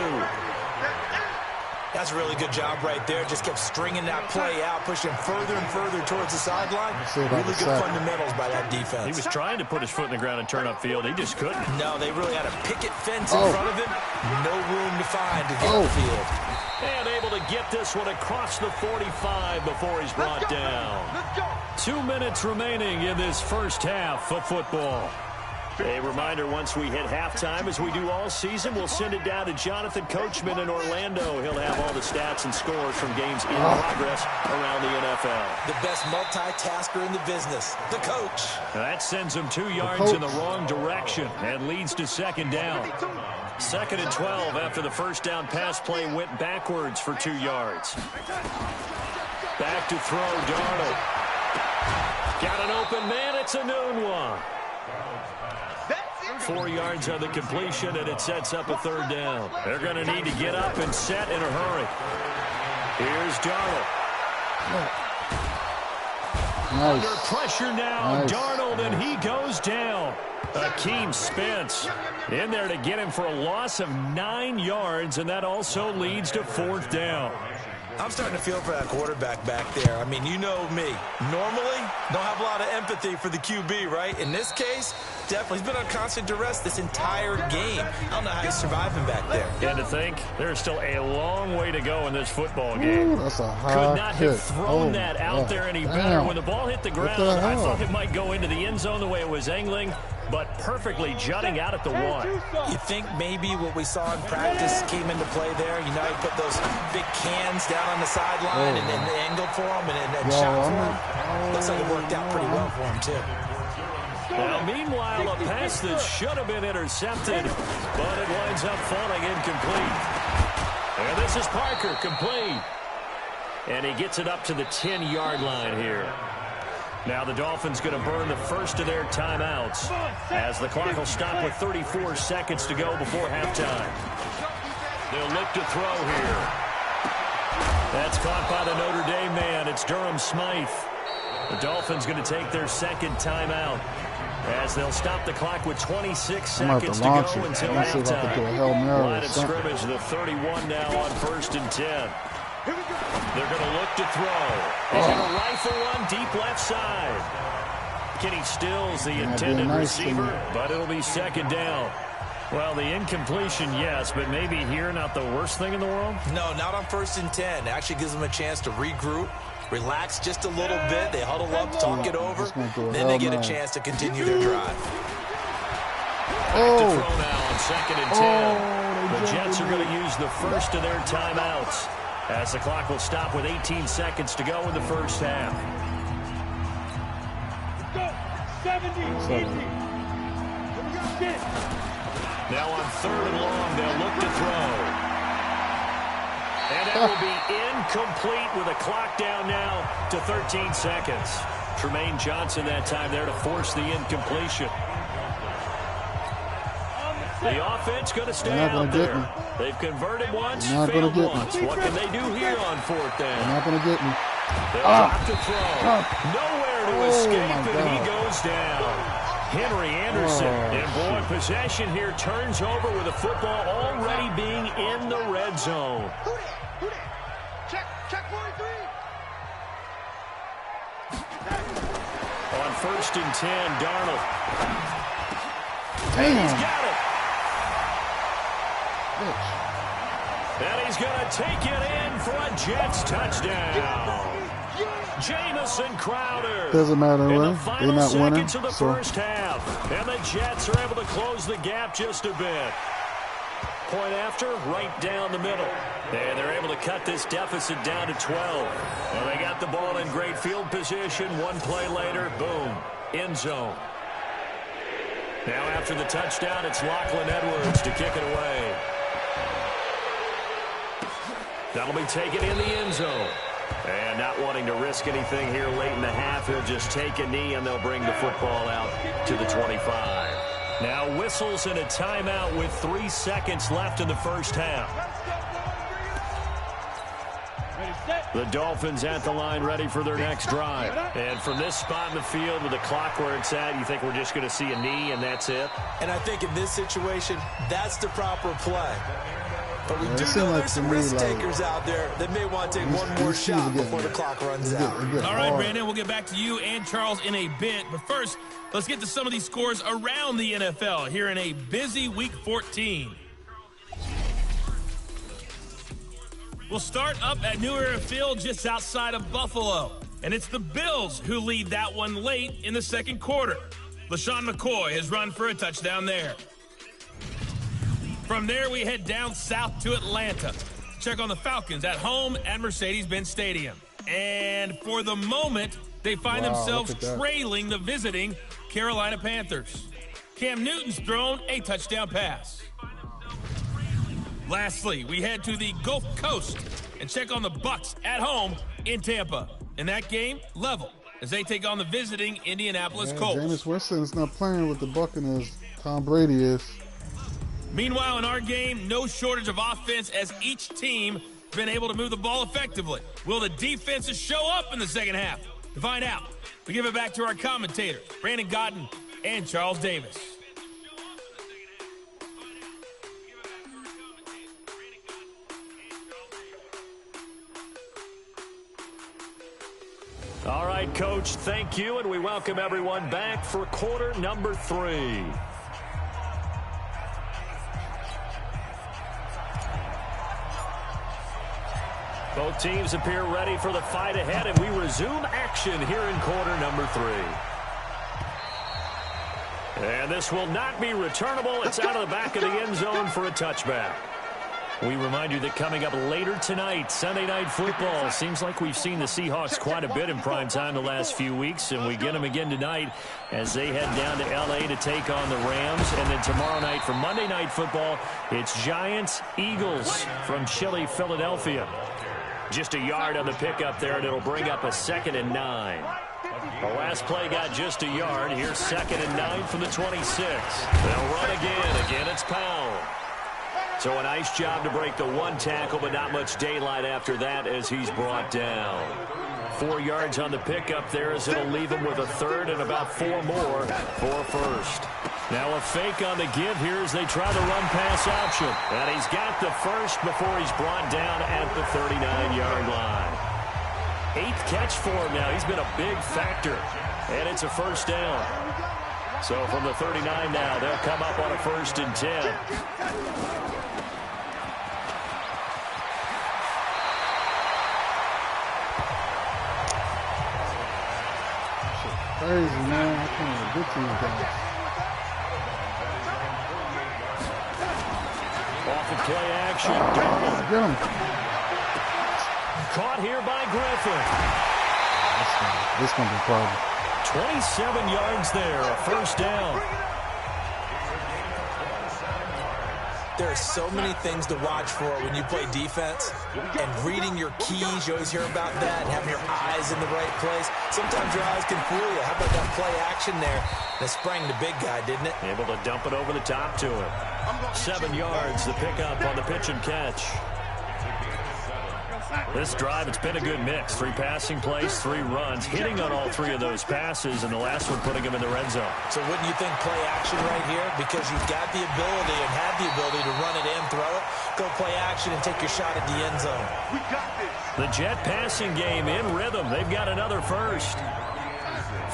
That's a really good job right there. Just kept stringing that play out, pushing further and further towards the sideline. Really good fundamentals by that defense. He was trying to put his foot in the ground and turn upfield. He just couldn't. No, they really had a picket fence in front of him. No room to find to get upfield. And able to get this one across the 45 before he's brought down. 2 minutes remaining in this first half of football. A reminder, once we hit halftime, as we do all season, we'll send it down to Jonathan Coachman in Orlando. He'll have all the stats and scores from games in progress around the NFL. The best multitasker in the business, the coach. That sends him 2 yards in the wrong direction and leads to second down. 2nd and 12 after the first down pass play went backwards for 2 yards. Back to throw, Darnold. Got an open man, it's a noon one. 4 yards on the completion, and it sets up a 3rd down. They're going to need to get up and set in a hurry. Here's Darnold. Nice. Under pressure now, Darnold, and he goes down. Akeem Spence in there to get him for a loss of 9 yards, and that also leads to 4th down. I'm starting to feel for that quarterback back there. I mean, you know me. Normally, don't have a lot of empathy for the QB, right? In this case, definitely. He's been on constant duress this entire game. I don't know how he's surviving back there. And to think, there's still a long way to go in this football game. Ooh, that's a high Could not hit. have thrown that out there any better. When the ball hit the ground, I thought it might go into the end zone the way it was angling, but perfectly jutting out at the 1. You think maybe what we saw in practice came into play there? You know, he put those big cans down on the sideline and angled for him and shot for him. Looks like it worked out pretty well for him, too. Now, meanwhile, a pass that should have been intercepted, but it winds up falling incomplete. And this is Parker, complete. And he gets it up to the 10-yard line here. Now the Dolphins going to burn the first of their timeouts as the clock will stop with 34 seconds to go before halftime. They'll look to throw here. That's caught by the Notre Dame man. It's Durham Smythe. The Dolphins going to take their second timeout as they'll stop the clock with 26 seconds to go until halftime. Line of scrimmage, the 31 now on 1st and 10. They're going to look to throw. He's going to rifle one deep left side. Kenny Stills, the intended receiver, but it'll be 2nd down. Well, the incompletion, yes, but maybe here not the worst thing in the world? No, not on 1st and 10. It actually gives them a chance to regroup, relax just a little bit. They huddle up, talk it over. Then they get a chance to continue their drive. Back to throw now on 2nd and 10. The Jets are going to use the first of their timeouts as the clock will stop with 18 seconds to go in the first half. 70. Now on 3rd and long, they'll look to throw. And that will be incomplete with a clock down now to 13 seconds. Tremaine Johnson that time there to force the incompletion. The offense going to stay out there. They've converted once, failed once. What can they do here on 4th down? They're not going to get me. They'll drop to throw. Nowhere to escape, and he goes down. Henry Anderson in boy possession here turns over with the football already being in the red zone. Check 43. On 1st and 10, Darnold. Damn. He's got it. And he's going to take it in for a Jets touchdown. Jamison Crowder. Doesn't matter, in the right? final They're not winning, seconds of the so. first half. And the Jets are able to close the gap just a bit. Point after, right down the middle. And they're able to cut this deficit down to 12. Well, they got the ball in great field position. One play later, boom, end zone. Now after the touchdown, it's Lachlan Edwards to kick it away. That'll be taken in the end zone. And not wanting to risk anything here late in the half, he'll just take a knee, and they'll bring the football out to the 25. Now whistles and a timeout with 3 seconds left in the first half. The Dolphins at the line ready for their next drive. And from this spot in the field with the clock where it's at, you think we're just going to see a knee and that's it? And I think in this situation, that's the proper play. But we do know like there's some risk takers out there that may want to take one more shot before the clock runs out. All right, Brandon, we'll get back to you and Charles in a bit. But first, let's get to some of these scores around the NFL here in a busy Week 14. We'll start up at New Era Field just outside of Buffalo. And it's the Bills who lead that one late in the second quarter. LaShawn McCoy has run for a touchdown there. From there, we head down south to Atlanta. Check on the Falcons at home at Mercedes-Benz Stadium. And for the moment, they find themselves trailing the visiting Carolina Panthers. Cam Newton's thrown a touchdown pass. Lastly, we head to the Gulf Coast and check on the Bucs at home in Tampa. In that game, level as they take on the visiting Indianapolis Colts. Jameis Winston's not playing with the Buccaneers. Tom Brady is. Meanwhile, in our game, no shortage of offense as each team has been able to move the ball effectively. Will the defenses show up in the second half? To find out, we give it back to our commentators, Brandon Godden and Charles Davis. All right, Coach, thank you, and we welcome everyone back for quarter number 3. Both teams appear ready for the fight ahead, and we resume action here in quarter number 3. And this will not be returnable. It's out of the back of the end zone for a touchback. We remind you that coming up later tonight, Sunday Night Football. Seems like we've seen the Seahawks quite a bit in prime time the last few weeks, and we get them again tonight as they head down to L.A. to take on the Rams. And then tomorrow night for Monday Night Football, it's Giants-Eagles from chilly Philadelphia. Just a yard on the pickup there, and it'll bring up a 2nd and 9. The last play got just a yard. Here's 2nd and 9 from the 26. They'll run again. Again, it's Powell. So a nice job to break the one tackle, but not much daylight after that as he's brought down. 4 yards on the pickup there as it'll leave him with a 3rd and about 4 more for first. Now a fake on the give here as they try the run-pass option. And he's got the first before he's brought down at the 39-yard line. 8th catch for him now. He's been a big factor. And it's a first down. So from the 39 now, they'll come up on a 1st and 10. Crazy, man. I can't even get to you guys. Off of play action. Get him. Caught here by Griffin. This going to be a problem. 27 yards there, a first down. There are so many things to watch for when you play defense, and reading your keys, you always hear about that, and having your eyes in the right place. Sometimes your eyes can fool you. How about that play action there? That sprang the big guy, didn't it? Able to dump it over the top to him. 7 yards, the pickup on the pitch and catch. This drive, it's been a good mix. 3 passing plays, 3 runs, hitting on all 3 of those passes, and the last one putting him in the red zone. So wouldn't you think play action right here? Because you've got the ability and have the ability to run it in, throw it, go play action, and take your shot at the end zone. The Jet passing game in rhythm. They've got another first.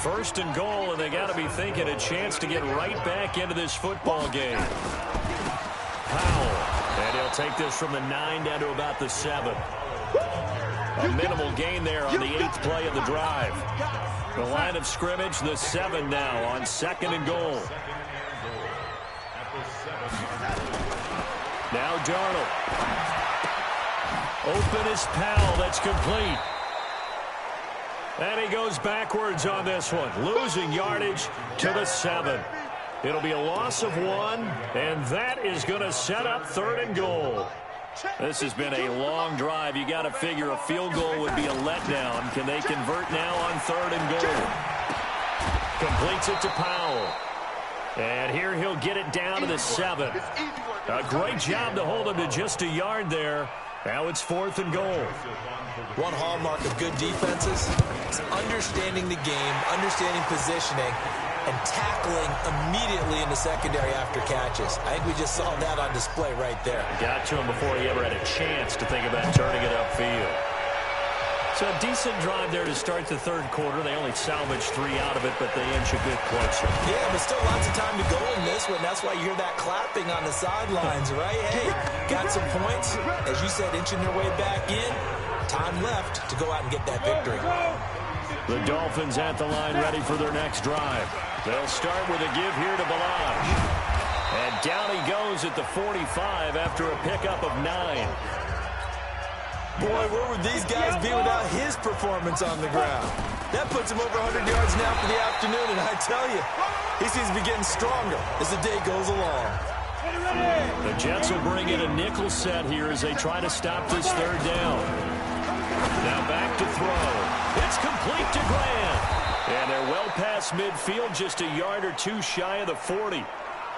1st and goal, and they got to be thinking a chance to get right back into this football game. Powell, and he'll take this from the 9 down to about the 7. A minimal gain there on the 8th play of the drive. The line of scrimmage, the 7 now on 2nd and goal. Now Darnold. Open is Powell. That's complete. And he goes backwards on this one, losing yardage to the 7. It'll be a loss of 1, and that is going to set up 3rd and goal. This has been a long drive. You got to figure a field goal would be a letdown. Can they convert now on 3rd and goal? Completes it to Powell. And here he'll get it down to the 7. A great job to hold him to just a yard there. Now it's 4th and goal. One hallmark of good defenses is understanding the game, understanding positioning, and tackling immediately in the secondary after catches. I think we just saw that on display right there. Got to him before he ever had a chance to think about turning it upfield. So a decent drive there to start the 3rd quarter. They only salvaged 3 out of it, but they inch a bit closer. Yeah, but still lots of time to go in this one. That's why you hear that clapping on the sidelines, right? Hey, got some points. As you said, inching their way back in. Time left to go out and get that victory. The Dolphins at the line ready for their next drive. They'll start with a give here to Balaj. And down he goes at the 45 after a pickup of 9. Boy, where would these guys be without his performance on the ground? That puts him over 100 yards now for the afternoon, and I tell you, he seems to be getting stronger as the day goes along. The Jets will bring in a nickel set here as they try to stop this 3rd down. Now back to throw. It's complete to Grant. And they're well past midfield, just a yard or 2 shy of the 40.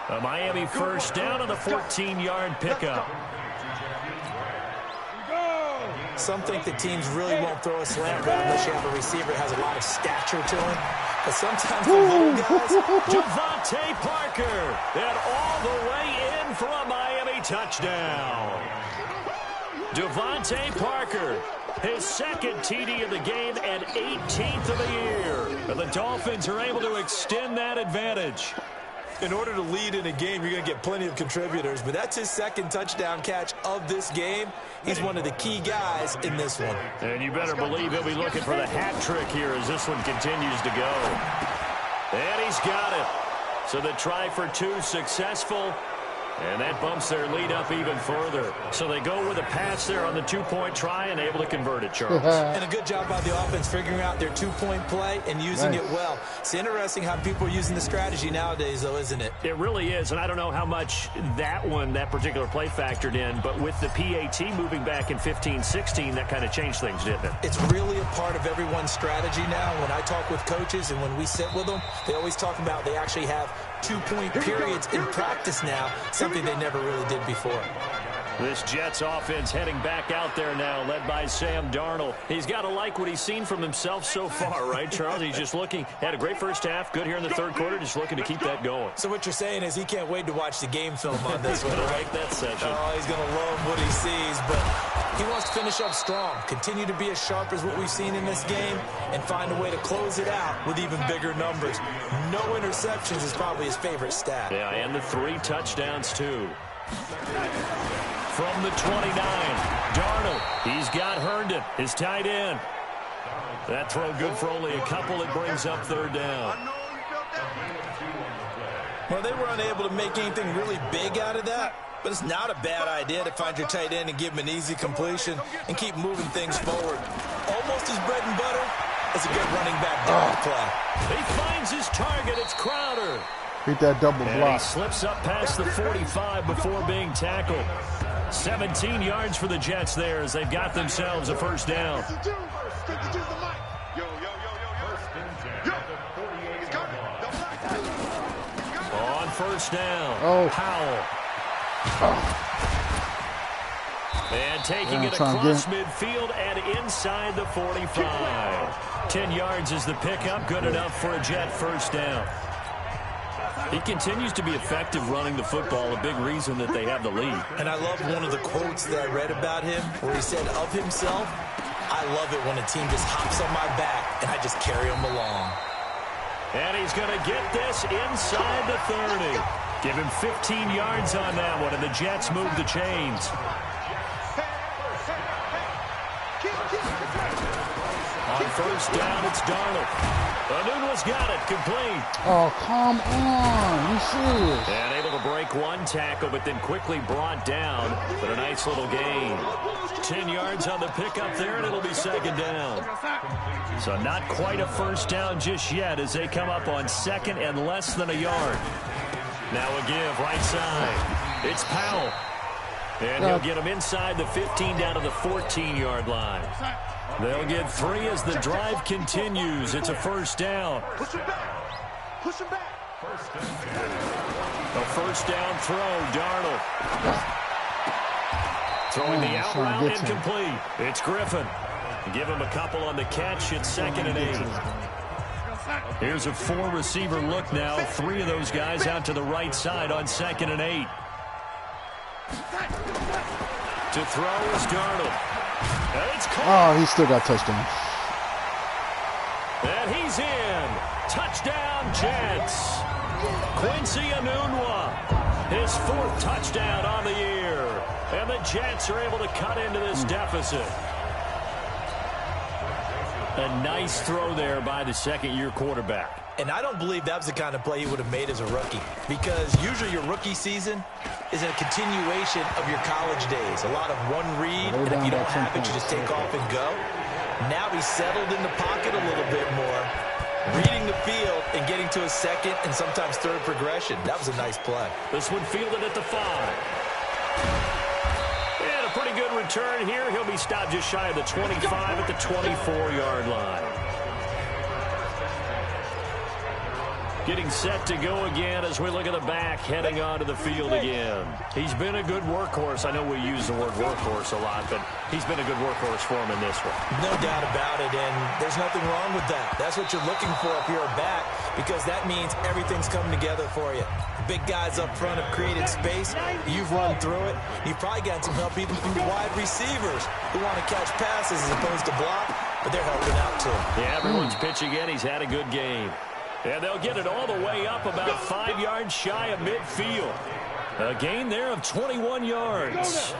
A Miami first down on the 14-yard pickup. Some think that teams really won't throw a slant route unless you have a receiver that has a lot of stature to him. But sometimes the little guys... Devontae Parker. And all the way in for a Miami touchdown. Devontae Parker. His 2nd TD of the game and 18th of the year. And the Dolphins are able to extend that advantage. In order to lead in a game, you're going to get plenty of contributors, but that's his 2nd touchdown catch of this game. He's one of the key guys in this one. And you better believe he'll be looking for the hat trick here as this one continues to go. And he's got it. So the try for 2 successful. And that bumps their lead up even further. So they go with a pass there on the 2-point try and able to convert it, Charles. And a good job by the offense figuring out their 2-point play and using it well. It's interesting how people are using the strategy nowadays, though, isn't it? It really is, and I don't know how much that particular play factored in, but with the PAT moving back in 15-16, that kind of changed things, didn't it? It's really a part of everyone's strategy now. When I talk with coaches and when we sit with them, they always talk about they actually have 2-point periods in practice now, something they never really did before. This Jets offense heading back out there now, led by Sam Darnold. He's got to like what he's seen from himself so far, right, Charles? He's just looking, had a great first half, good here in the 3rd quarter, just looking to keep that going. So what you're saying is he can't wait to watch the game film on this one, right? That session. Oh, he's going to love what he sees, but he wants to finish up strong, continue to be as sharp as what we've seen in this game, and find a way to close it out with even bigger numbers. No interceptions is probably his favorite stat. Yeah, and the 3 touchdowns, too. From the 29, Darnold. He's got Herndon, his tight end. That throw good for only a couple. It brings up 3rd down. Well, they were unable to make anything really big out of that, but it's not a bad idea to find your tight end and give him an easy completion and keep moving things forward. Almost his bread and butter. It's a good running back down play. He finds his target. It's Crowder. Beat that double And block. he slips up past the 45 before being tackled. 17 yards for the Jets there as they've got themselves a first down. On first down, Powell. And taking it across midfield and inside the 45. 10 yards is the pickup, good enough for a Jet first down. He continues to be effective running the football, a big reason that they have the lead. And I love one of the quotes that I read about him where he said of himself, I love it when a team just hops on my back and I just carry them along. And he's going to get this inside the 30. Give him 15 yards on that one, and the Jets move the chains. On first down, it's Darnold. Anunwa's got it, complete. Oh, come on. You serious? And able to break one tackle, but then quickly brought down. But a nice little gain. 10 yards on the pickup there, and it'll be second down. So not quite a first down just yet as they come up on second and less than a yard. Now a give, right side. It's Powell. And he'll get him inside the 15 down to the 14-yard line. They'll get 3 as the drive continues. It's a first down. Push him back. Push him back. A first down throw, Darnold. Throwing the out route incomplete. It's Griffin. Give him a couple on the catch. It's second and 8. Here's a 4-receiver look now. 3 of those guys out to the right side on second and 8. To throw is Darnold. Oh, he still got touchdown. And he's in. Touchdown, Jets. Quincy Enunwa, his 4th touchdown on the year. And the Jets are able to cut into this deficit. A nice throw there by the second-year quarterback. And I don't believe that was the kind of play he would have made as a rookie, because usually your rookie season is a continuation of your college days. A lot of one read, and if you don't have it, you just take off and go. Now he's settled in the pocket a little bit more, reading the field and getting to a second and sometimes third progression. That was a nice play. This one fielded at the 5. And a pretty good return here. He'll be stopped just shy of the 25 at the 24-yard line. Getting set to go again as we look at the back, heading onto the field again. He's been a good workhorse. I know we use the word workhorse a lot, but he's been a good workhorse for him in this one. No doubt about it, and there's nothing wrong with that. That's what you're looking for if you're a back, because that means everything's coming together for you. Big guys up front have created space. You've run through it. You've probably got some help even from your wide receivers who want to catch passes as opposed to block, but they're helping out too. Yeah, everyone's pitching in. He's had a good game. And they'll get it all the way up about 5 yards shy of midfield. A gain there of 21 yards.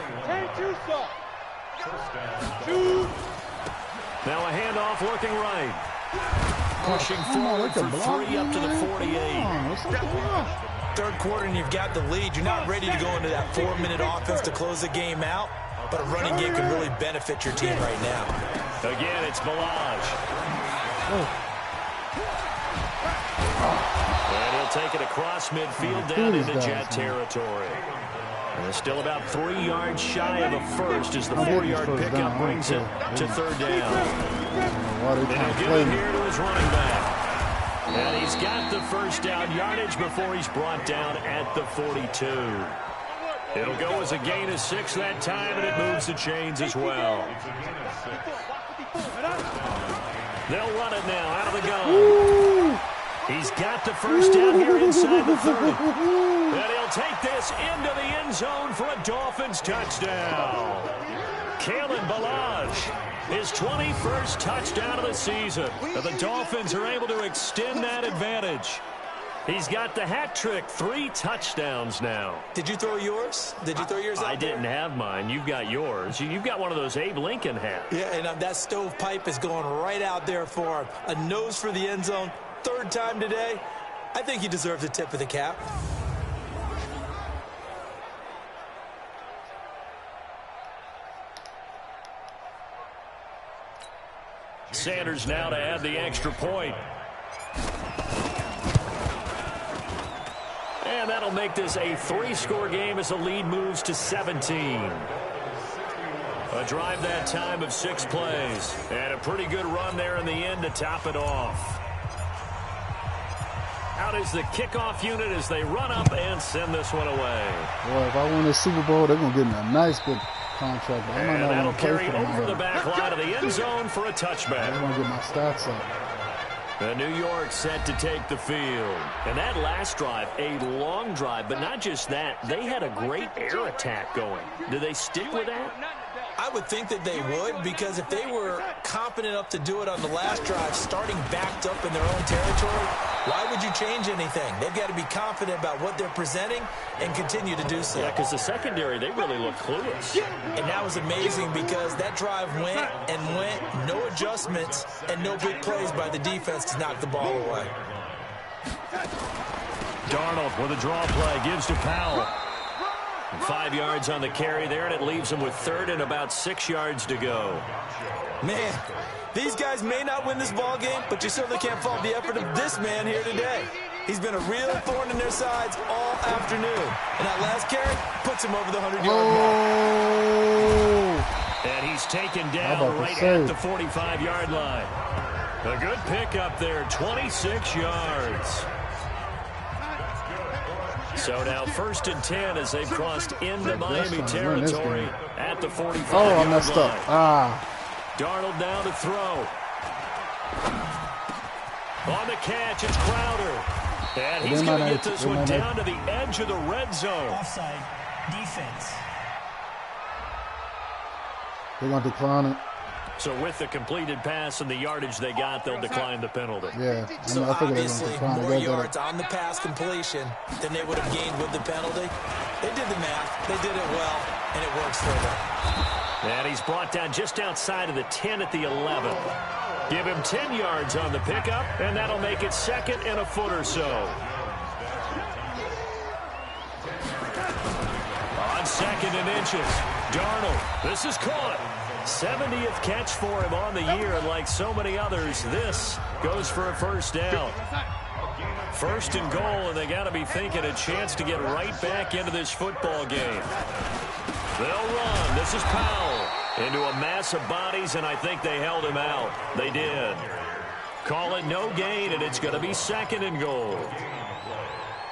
Now a handoff looking right. Pushing forward for 3 up to the 48. Third quarter and you've got the lead. You're not ready to go into that 4-minute offense to close the game out, but a running game can really benefit your team right now. Again, it's Balaj. And he'll take it across midfield down into Jet territory. And it's still about 3 yards shy of a first as the 4-yard pickup brings it to third down. And he'll give it here to his running back. And he's got the first down yardage before he's brought down at the 42. It'll go as a gain of 6 that time, and it moves the chains as well. They'll run it now out of the gun. He's got the first down here inside the 30. And he'll take this into the end zone for a Dolphins touchdown. Kalen Balaj, his 21st touchdown of the season. And the Dolphins are able to extend that advantage. He's got the hat trick, 3 touchdowns now. Did you throw yours? Did you throw yours out? I didn't have mine. You've got yours. You've got one of those Abe Lincoln hats. Yeah, and that stovepipe is going right out there for him. A nose for the end zone. 3rd time today. I think he deserves a tip of the cap. Sanders now to add the extra point. And that'll make this a 3-score game as the lead moves to 17. A drive that time of 6 plays. And a pretty good run there in the end to top it off. Out is the kickoff unit as they run up and send this one away. Boy, if I win this Super Bowl, they're going to give me a nice big contract. But and that'll carry over the back line of the end zone for a touchback. I want to get my stats up. New York set to take the field. And that last drive, a long drive, but not just that. They had a great air attack going. Do they stick with that? I would think that they would, because if they were confident enough to do it on the last drive, starting backed up in their own territory, Why would you change anything? They've got to be confident about what they're presenting and continue to do so. Yeah, because the secondary, they really look clueless. And that was amazing because that drive went and went, no adjustments, and no big plays by the defense to knock the ball away. Darnold with a draw play, gives to Powell. 5 yards on the carry there, and it leaves him with 3rd and about 6 yards to go. Man, these guys may not win this ball game, but you certainly can't fault the effort of this man here today. He's been a real thorn in their sides all afternoon. And that last carry puts him over the 100-yard mark. And he's taken down right at the 45-yard line. A good pickup there, 26 yards. So now 1st and 10 as they've crossed into Miami territory at the 45-yard line. Oh, I messed up. Darnold now to throw. On the catch, it's Crowder. And he's going to get this one down to the edge of the red zone. Offside defense. They're going to decline it. So with the completed pass and the yardage they got, they'll decline the penalty. Yeah. So obviously, more yards on the pass completion than they would have gained with the penalty. They did the math. They did it well, and it works for them. And he's brought down just outside of the 10 at the 11. Give him 10 yards on the pickup, and that'll make it 2nd and a foot or so. On 2nd and inches, Darnold. This is caught. 70th catch for him on the year, and like so many others, this goes for a 1st down. 1st and goal, and they got to be thinking a chance to get right back into this football game. They'll run. This is Powell into a mass of bodies, and I think they held him out. They did. Call it no gain, and it's going to be 2nd and goal.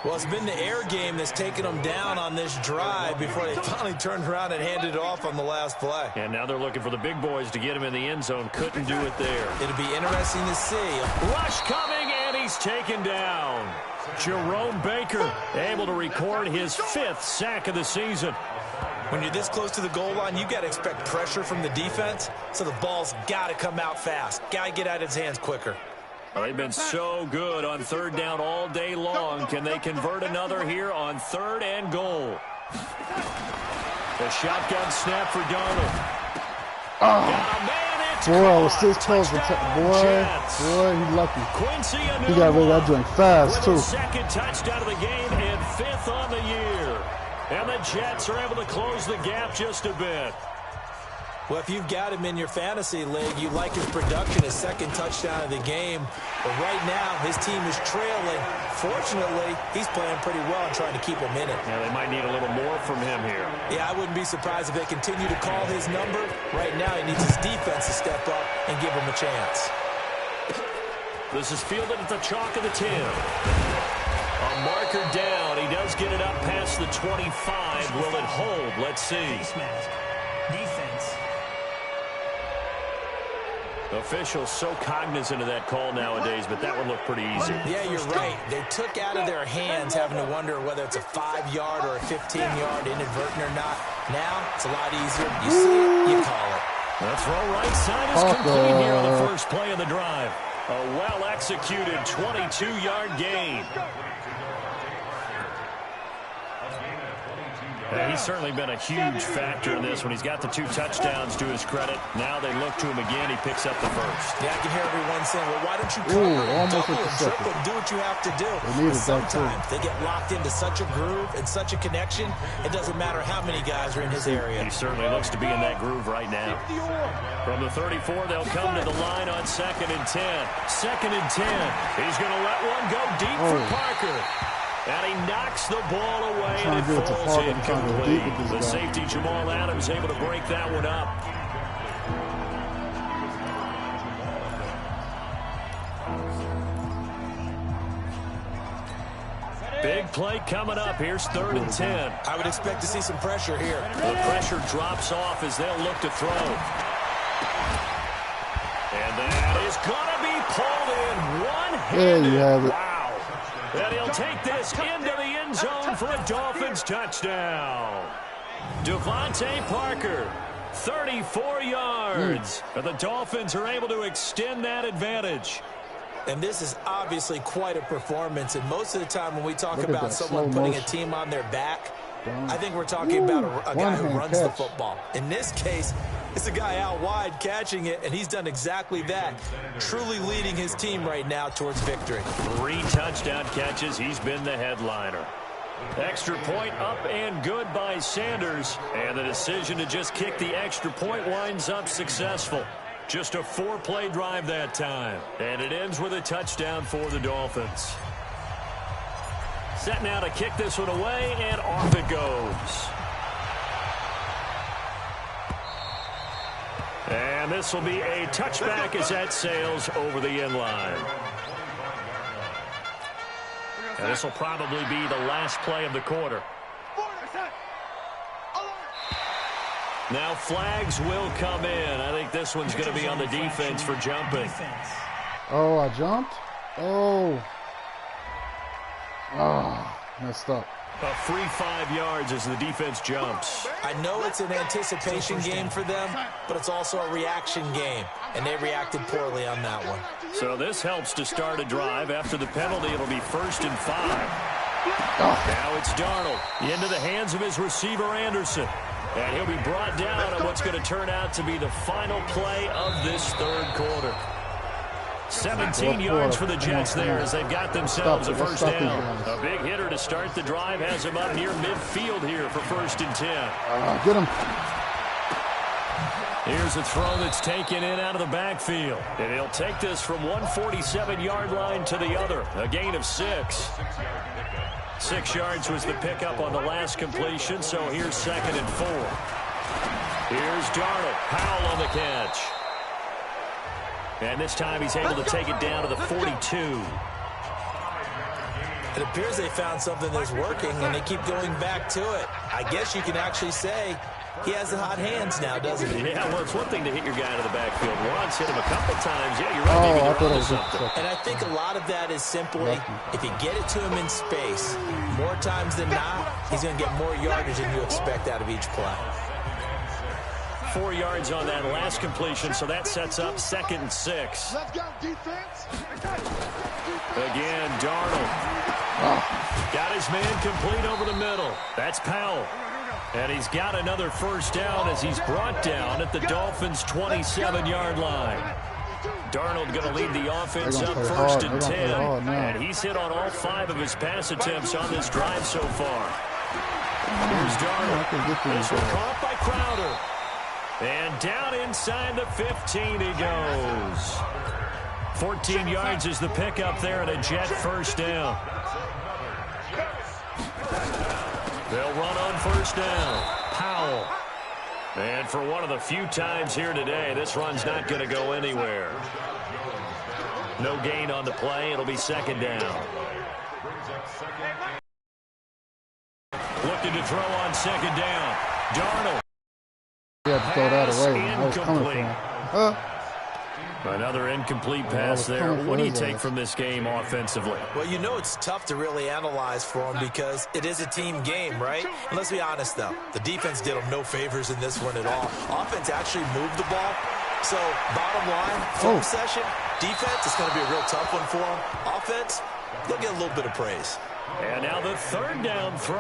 Well, it's been the air game that's taken them down on this drive before they finally turned around and handed it off on the last play. And now they're looking for the big boys to get him in the end zone. Couldn't do it there. It'll be interesting to see. Rush coming, and he's taken down. Jerome Baker able to record his 5th sack of the season. When you're this close to the goal line, you got to expect pressure from the defense, so the ball's got to come out fast. Got to get out of his hands quicker. Well, they've been so good on 3rd down all day long. Can they convert another here on 3rd and goal? The shotgun snap for Darnold. Boy, I was this close. Boy, he's lucky. Quincy He got rid of that joint fast, too. 2nd touchdown of the game and 5th on the year. And the Jets are able to close the gap just a bit. Well, if you've got him in your fantasy league, you like his production, his 2nd touchdown of the game. But right now, his team is trailing. Fortunately, he's playing pretty well and trying to keep him in it. Yeah, they might need a little more from him here. Yeah, I wouldn't be surprised if they continue to call his number. Right now, he needs his defense to step up and give him a chance. This is fielded at the chalk of the 10. A marker down. He does get it up past the 25. Will it hold? Let's see. Defense. Officials so cognizant of that call nowadays, but that one looked pretty easy. Yeah, you're right. They took out of their hands having to wonder whether it's a 5-yard or a 15-yard inadvertent or not. Now, it's a lot easier. You see it, you call it. The throw right side is complete here on the first play of the drive. A well-executed 22-yard gain. Yeah, he's certainly been a huge factor in this when he's got the 2 touchdowns to his credit. Now they look to him again. He picks up the 1st. Yeah, I can hear everyone saying, well, why don't you cover double and triple and do what you have to do? But sometimes they get locked into such a groove and such a connection, it doesn't matter how many guys are in his area. He certainly looks to be in that groove right now. From the 34, they'll come to the line on 2nd and 10. 2nd and 10. He's going to let one go deep for Parker. And he knocks the ball away, and it falls incomplete. The safety, Jamal Adams, able to break that one up. Big play coming up. Here's 3rd and 10. I would expect to see some pressure here. The pressure drops off as they'll look to throw. And that is going to be pulled in one-handed. There you have it. Wow. And he'll take this into the end zone for a Dolphins touchdown. Devontae Parker, 34 yards. And the Dolphins are able to extend that advantage. And this is obviously quite a performance. And most of the time when we talk about someone putting a team on their back, I think we're talking about a guy who runs the football. In this case, it's a guy out wide catching it, and he's done exactly that, truly leading his team right now towards victory. 3 touchdown catches. He's been the headliner. Extra point up and good by Sanders. And the decision to just kick the extra point winds up successful. Just a 4-play drive that time. And it ends with a touchdown for the Dolphins. Set now to kick this one away, and off it goes. And this will be a touchback as that sails over the end line. And this will probably be the last play of the quarter. Now flags will come in. I think this one's going to be on the defense for jumping. Oh, I jumped? Oh, messed up. A free 5 yards as the defense jumps. I know it's an anticipation game for them, but it's also a reaction game, and they reacted poorly on that one. So this helps to start a drive. After the penalty, it'll be 1st and 5. Now it's Darnold into the hands of his receiver, Anderson. And he'll be brought down on what's going to turn out to be the final play of this 3rd quarter. 17 yards for the Jets there as they've got themselves a first down. A big hitter to start the drive has him up near midfield here for 1st and 10. Get him. Here's a throw that's taken in out of the backfield. And he'll take this from 147-yard line to the other. A gain of 6. 6 yards was the pickup on the last completion, so here's 2nd and 4. Here's Darnold. Powell on the catch. And this time he's able to take it down to the 42. It appears they found something that's working, and they keep going back to it. I guess you can actually say he has the hot hands now, doesn't he? Yeah, well, it's one thing to hit your guy to the backfield once, hit him a couple times. Yeah, you're right. Maybe you're onto something. And I think a lot of that is simply, if you get it to him in space, more times than not, he's going to get more yardage than you expect out of each play. 4 yards on that last completion, so that sets up 2nd and 6. Let's go, defense. Again, Darnold. Got his man complete over the middle. That's Powell. And he's got another first down as he's brought down at the Dolphins' 27-yard line. Darnold going to lead the offense up 1st and 10. And he's hit on all 5 of his pass attempts on this drive so far. Here's Darnold. This one caught by Crowder. And down inside the 15 he goes. 14 yards is the pickup there and a Jet first down. They'll run on first down. Powell. And for one of the few times here today, this run's not going to go anywhere. No gain on the play. It'll be 2nd down. Looking to throw on 2nd down. Darnold. He had to throw that away. I was coming for him. Another incomplete pass there. What do you take from this game offensively? Well, you know it's tough to really analyze for them because it is a team game, right? And let's be honest, though. The defense did them no favors in this one at all. Offense actually moved the ball. So, bottom line, film session, defense is going to be a real tough one for them. Offense, they'll get a little bit of praise. And now the 3rd down throw.